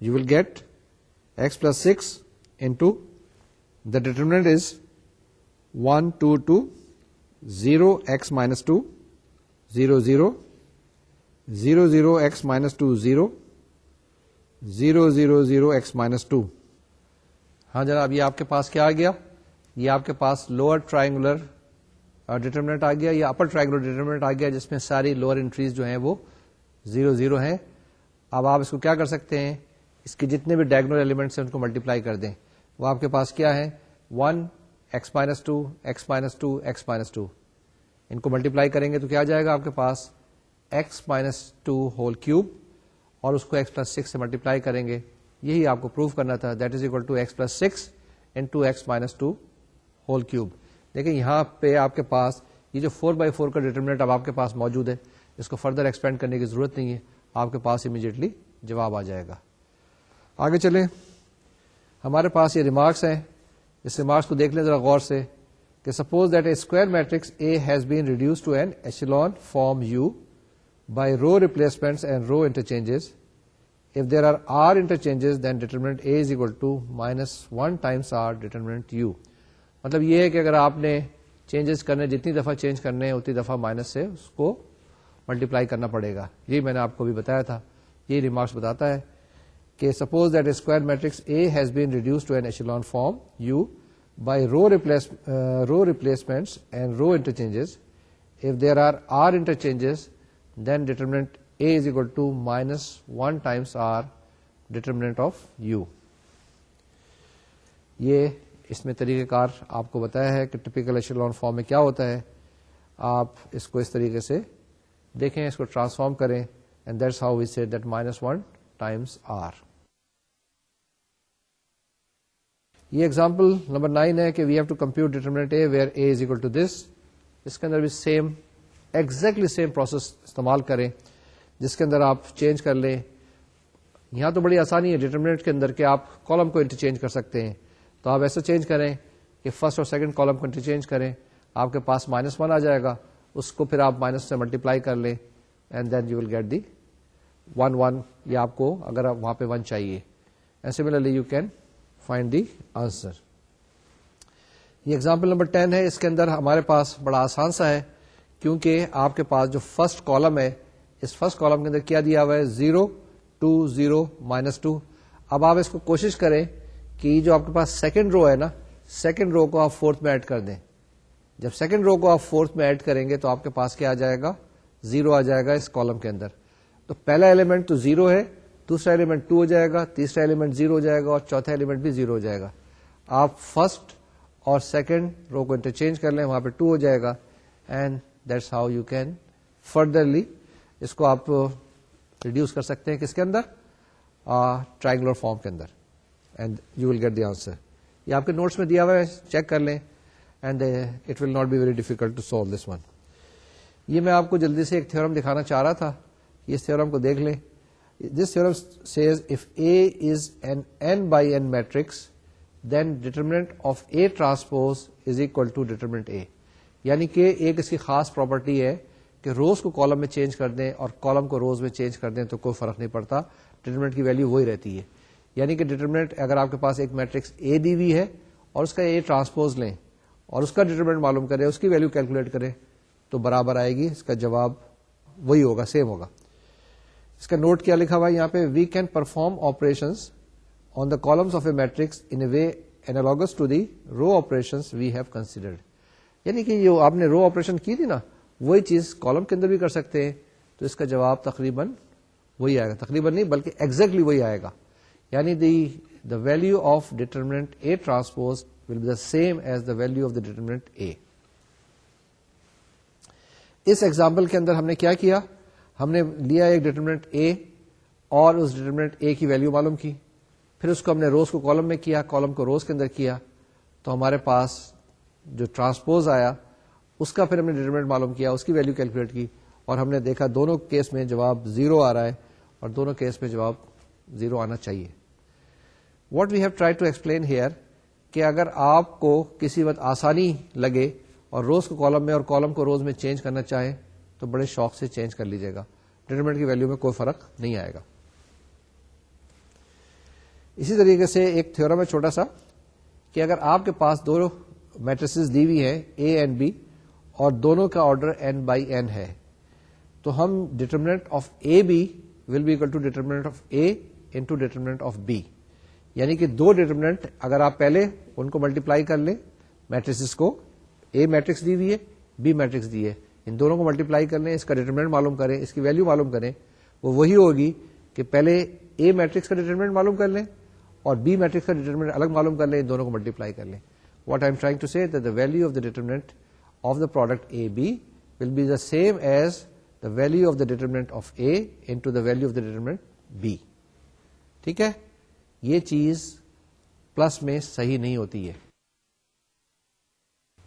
You will get x plus 6 into the determinant is 1, 2, 2, 0 x minus 2, 0, 0, 0, 0 x minus 2, 0, 0, 0, 0 x minus 2. ہاں جناب، یہ آپ کے پاس کیا آ گیا؟ یہ آپ کے پاس لوور ٹرائنگولر ڈیٹرمنٹ آ گیا یا اپر ٹرائنگولر ڈیٹرمنٹ آ گیا، جس میں ساری لوور انٹریز جو ہیں وہ 0, 0 ہیں. اب آپ اس کو کیا کر سکتے ہیں؟ اس کے جتنے بھی ڈائگنل ایلیمنٹس ہیں ان کو ملٹیپلائی کر دیں. وہ آپ کے پاس کیا ہے؟ 1 x minus 2 x minus 2 x minus 2. ان کو ملٹیپلائی کریں گے تو کیا جائے گا آپ کے پاس؟ x minus 2 ہول کیوب، اور اس کو x plus 6 سے ملٹیپلائی کریں گے. یہی آپ کو پروف کرنا تھا. That is equal to x plus 6 into x minus 2 whole cube. دیکھیں یہاں پہ آپ کے پاس یہ جو 4/4 کا ڈیٹرمنٹ اب آپ کے پاس موجود ہے، اس کو فردر ایکسپینڈ کرنے کی ضرورت نہیں ہے، آپ کے پاس امیڈیٹلی جواب آ جائے گا. آگے چلیں، ہمارے پاس یہ ریمارکس ہیں. اس ریمارکس کو دیکھ لیں ذرا غور سے کہ suppose that a square matrix A has been reduce to an echelon form U by row replacements and row interchanges. If there are r interchanges, then determinant A is equal to -1 times r determinant u. مطلب یہ ہے کہ اگر آپ نے changes کرنے، جتنی دفعہ چینج کرنے ہیں اتنی دفعہ مائنس سے اس کو ملٹیپلائی کرنا پڑے گا. یہی میں نے آپ کو بھی بتایا تھا. یہ ریمارکس بتاتا ہے کہ suppose that a square matrix A has been reduced to an echelon form U by row replacements and row interchanges. If there are r interchanges, then determinant A is equal to -1 times r determinant of u. یہ اس میں طریقہ کار آپ کو بتایا ہے کہ typical echelon form میں کیا ہوتا ہے. آپ اس کو اس طریقے سے دیکھیں، اس کو ٹرانسفارم کریں، and that's how we say that -1 times r. یہ ایگزامپل نمبر 9 ہے کہ we have to compute determinant A where A is equal to this. اس کے اندر بھی سیم ایگزیکٹلی سیم پروسیس استعمال کریں جس کے اندر آپ چینج کر لیں. یہاں تو بڑی آسانی ہے ڈیٹرمنٹ کے اندر کہ آپ کالم کو انٹرچینج کر سکتے ہیں. تو آپ ایسا چینج کریں کہ فرسٹ اور سیکنڈ کالم کو انٹرچینج کریں، آپ کے پاس -1 آ جائے گا، اس کو پھر آپ مائنس سے ملٹیپلائی کر لیں، and then you will get the 1 یا آپ کو اگر وہاں پہ 1 چاہیے. And similarly you can find the answer. یہ ایگزامپل نمبر 10 ہے. اس کے اندر ہمارے پاس بڑا آسان سا ہے، کیونکہ آپ کے پاس جو فرسٹ کالم ہے، اس فرسٹ کالم کے اندر کیا دیا ہوا ہے؟ 0 2 0 -2. اب آپ اس کو کوشش کریں کہ جو آپ کے پاس سیکنڈ رو ہے نا، سیکنڈ رو کو آپ فورتھ میں ایڈ کر دیں. جب سیکنڈ رو کو آپ فورتھ میں ایڈ کریں گے تو آپ کے پاس کیا آ جائے گا؟ 0 آ جائے گا اس کالم کے اندر. تو پہلا ایلیمنٹ تو 0 ہے، دوسرا ایلیمنٹ 2 ہو جائے گا، تیسرا ایلیمنٹ 0 ہو جائے گا، اور چوتھا ایلیمنٹ بھی 0 ہو جائے گا. آپ فرسٹ اور سیکنڈ رو کو انٹرچینج کر لیں، وہاں پہ 2 ہو جائے گا، and that's how you can furtherly اس کو آپ ریڈیوس کر سکتے ہیں. کس کے اندر؟ ٹرائنگولر فارم کے اندر، and you will get the answer. یہ آپ کے نوٹس میں دیا ہوا ہے، چیک کر لیں، and it will not be very difficult to solve this one. یہ میں آپ کو جلدی سے ایک تھیورم دکھانا چاہ رہا تھا. اس تھیورم کو دیکھ لیں. This theorem says if A is an n by n matrix, then determinant of A transpose is equal to determinant A. یعنی کہ ایک اس کی خاص پراپرٹی ہے کہ روز کو کالم میں چینج کر دیں اور کالم کو روز میں چینج کر دیں تو کوئی فرق نہیں پڑتا، ڈیٹرمنٹ کی ویلیو وہی رہتی ہے. یعنی کہ ڈیٹرمنٹ اگر آپ کے پاس ایک میٹرکس اے دی ہوئی ہے اور اس کا اے ٹرانسپوز لیں اور اس کا ڈیٹرمنٹ معلوم کریں، اس کی ویلیو کیلکولیٹ کریں تو برابر آئے گی. اس کا جواب وہی ہوگا، سیم ہوگا. اس کا نوٹ کیا لکھا ہوا ہے یہاں پہ؟ We can perform operations on the columns of a matrix in a way analogous to the row operations we have considered. یعنی کہ جو آپ نے رو آپریشن کی تھی نا، وہی چیز کالم کے اندر بھی کر سکتے ہیں. تو اس کا جواب تقریباً وہی آئے گا، تقریباً نہیں بلکہ ایگزیکٹلی وہی آئے گا. یعنی the value of determinant A transpose will be the same as the value of the determinant A. اس ایگزامپل کے اندر ہم نے کیا کیا؟ ہم نے لیا ایک ڈیٹرمنٹ A اور اس ڈیٹرمنٹ A کی ویلیو معلوم کی، پھر اس کو ہم نے روز کو کالم میں کیا، کالم کو روز کے اندر کیا، تو ہمارے پاس جو ٹرانسپوز آیا اس کا پھر ہم نے ڈیٹرمنٹ معلوم کیا, اس کی ویلیو کیلکولیٹ کی, اور ہم نے دیکھا دونوں کیس میں جواب 0 آ رہا ہے اور دونوں کیس میں جواب 0 آنا چاہیے. What we have try to explain here کہ اگر آپ کو کسی وقت آسانی لگے اور روز کو کالم میں اور کالم کو روز میں چینج کرنا چاہے تو بڑے شوق سے چینج کر لیجیے گا, ڈیٹرمنٹ کی ویلیو میں کوئی فرق نہیں آئے گا. اسی طریقے سے ایک تھیورم ہے چھوٹا سا کہ اگر آپ کے پاس دو میٹریسز دی ہوئی ہیں اے اینڈ بی اور دونوں کا آرڈر n بائی n ہے تو ہم determinant of A B will be equal to determinant of A into determinant of B, یعنی کہ دو ڈیٹرمنٹ اگر آپ پہلے ان کو ملٹیپلائی کر لیں میٹریسز کو, اے میٹرکس دی ہوئی ہے بی میٹرکس دی ہے, ان دونوں کو ملٹیپلائی کر لیں, اس کا ڈیٹرمنٹ معلوم کریں, اس کی ویلیو معلوم کریں, وہ وہی ہوگی کہ پہلے اے میٹرکس کا ڈیٹرمنٹ معلوم کر لیں اور بی میٹرکس کا ڈیٹرمنٹ الگ معلوم کر لیں, ان دونوں کو ملٹیپلائی کر لیں. What I am trying to say that the value of the determinant of the product A B will be the same as the value of the determinant of A into the value of the determinant B. ٹھیک ہے, یہ چیز plus میں صحیح نہیں ہوتی ہے.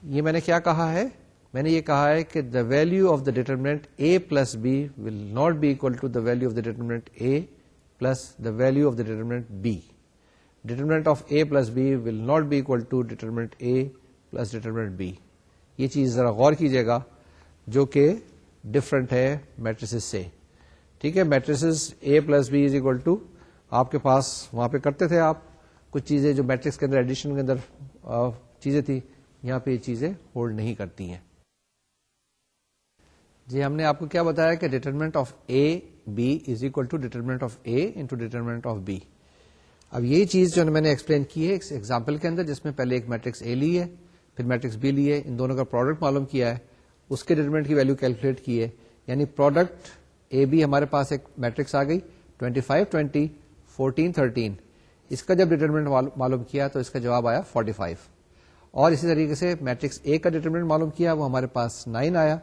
یہ میں نے کیا کہا ہے, میں نے یہ کہا ہے کہ the value of the determinant A plus B will not be equal to the value of the determinant A plus the value of the determinant B. Determinant of A plus B will not be equal to determinant A plus determinant B. یہ چیز ذرا غور کیجیے گا جو کہ different ہے matrices سے. ٹھیک ہے, matrices A plus B is equal to آپ کے پاس وہاں پہ کرتے تھے آپ کچھ چیزیں جو میٹرکس کے اندر ایڈیشن کے اندر چیزیں تھی, یہاں پہ یہ چیزیں ہولڈ نہیں کرتی ہیں. جی ہم نے آپ کو کیا بتایا کہ determinant of A B is equal to determinant of A into determinant of B. اب یہی چیز جو میں نے ایکسپلین کی ہے ایک ایگزامپل کے اندر, جس میں پہلے ایک میٹرکس اے لی ہے پھر میٹرکس بی لی ہے, ان دونوں کا پروڈکٹ معلوم کیا ہے, اس کے ڈیٹرمنٹ کی ویلیو کیلکولیٹ کی ہے, یعنی پروڈکٹ اے بی ہمارے پاس ایک میٹرکس آ گئی 25 20 14 13, اس کا جب ڈیٹرمنٹ معلوم کیا تو اس کا جواب آیا 45. اور اسی طریقے سے میٹرکس اے کا ڈیٹرمنٹ معلوم کیا, وہ ہمارے پاس 9 آیا,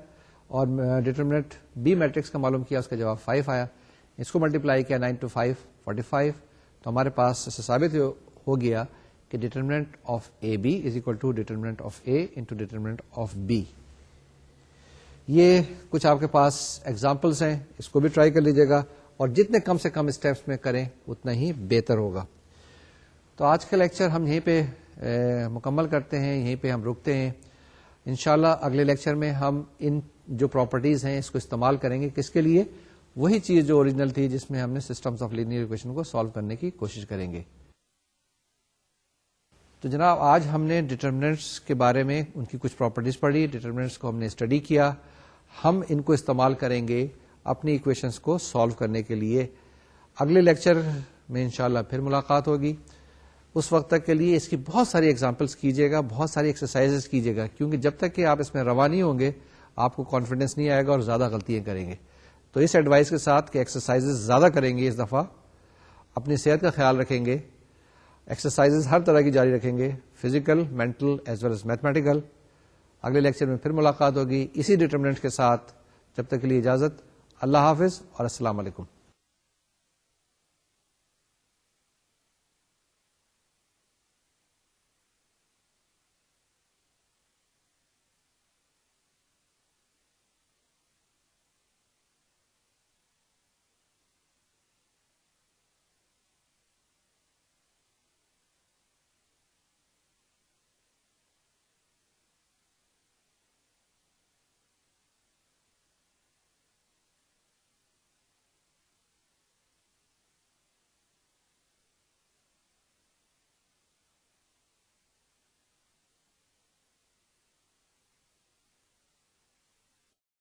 اور ڈیٹرمنٹ بی میٹرکس کا معلوم کیا, اس کا جواب 5 آیا. اس کو ملٹیپلائی کیا 9 to 5 45, تو ہمارے پاس اس سے ثابت ہو گیا کہ determinant of A B is equal to determinant of A into determinant of B. یہ کچھ آپ کے پاس ایگزامپلس ہیں, اس کو بھی ٹرائی کر لیجیے گا, اور جتنے کم سے کم اسٹیپس میں کریں اتنا ہی بہتر ہوگا. تو آج کا لیکچر ہم یہیں پہ مکمل کرتے ہیں, یہیں پہ ہم رکتے ہیں. انشاءاللہ اگلے لیکچر میں ہم ان جو پراپرٹیز ہیں اس کو استعمال کریں گے, کس کے لیے, وہی چیز جو اوریجنل تھی جس میں ہم نے سسٹمز آف لینئر ایکویشن کو سالو کرنے کی کوشش کریں گے. تو جناب آج ہم نے ڈیٹرمنٹس کے بارے میں ان کی کچھ پراپرٹیز پڑھی, ڈیٹرمنٹس کو ہم نے اسٹڈی کیا, ہم ان کو استعمال کریں گے اپنی ایکویشنز کو سالو کرنے کے لیے. اگلے لیکچر میں انشاءاللہ پھر ملاقات ہوگی. اس وقت تک کے لیے اس کی بہت ساری ایگزامپلس کیجیے گا, بہت ساری ایکسرسائزز کیجیے گا, کیونکہ جب تک کہ آپ اس میں روا نہیں ہوں گے آپ کو کانفیڈنس نہیں آئے گا اور زیادہ غلطیاں کریں گے. تو اس ایڈوائس کے ساتھ کہ ایکسرسائزز زیادہ کریں گے, اس دفعہ اپنی صحت کا خیال رکھیں گے, ایکسرسائزز ہر طرح کی جاری رکھیں گے, physical, mental as well as mathematical. اگلے لیکچر میں پھر ملاقات ہوگی اسی ڈیٹرمنٹ کے ساتھ. جب تک کے لیے اجازت, اللہ حافظ اور السلام علیکم.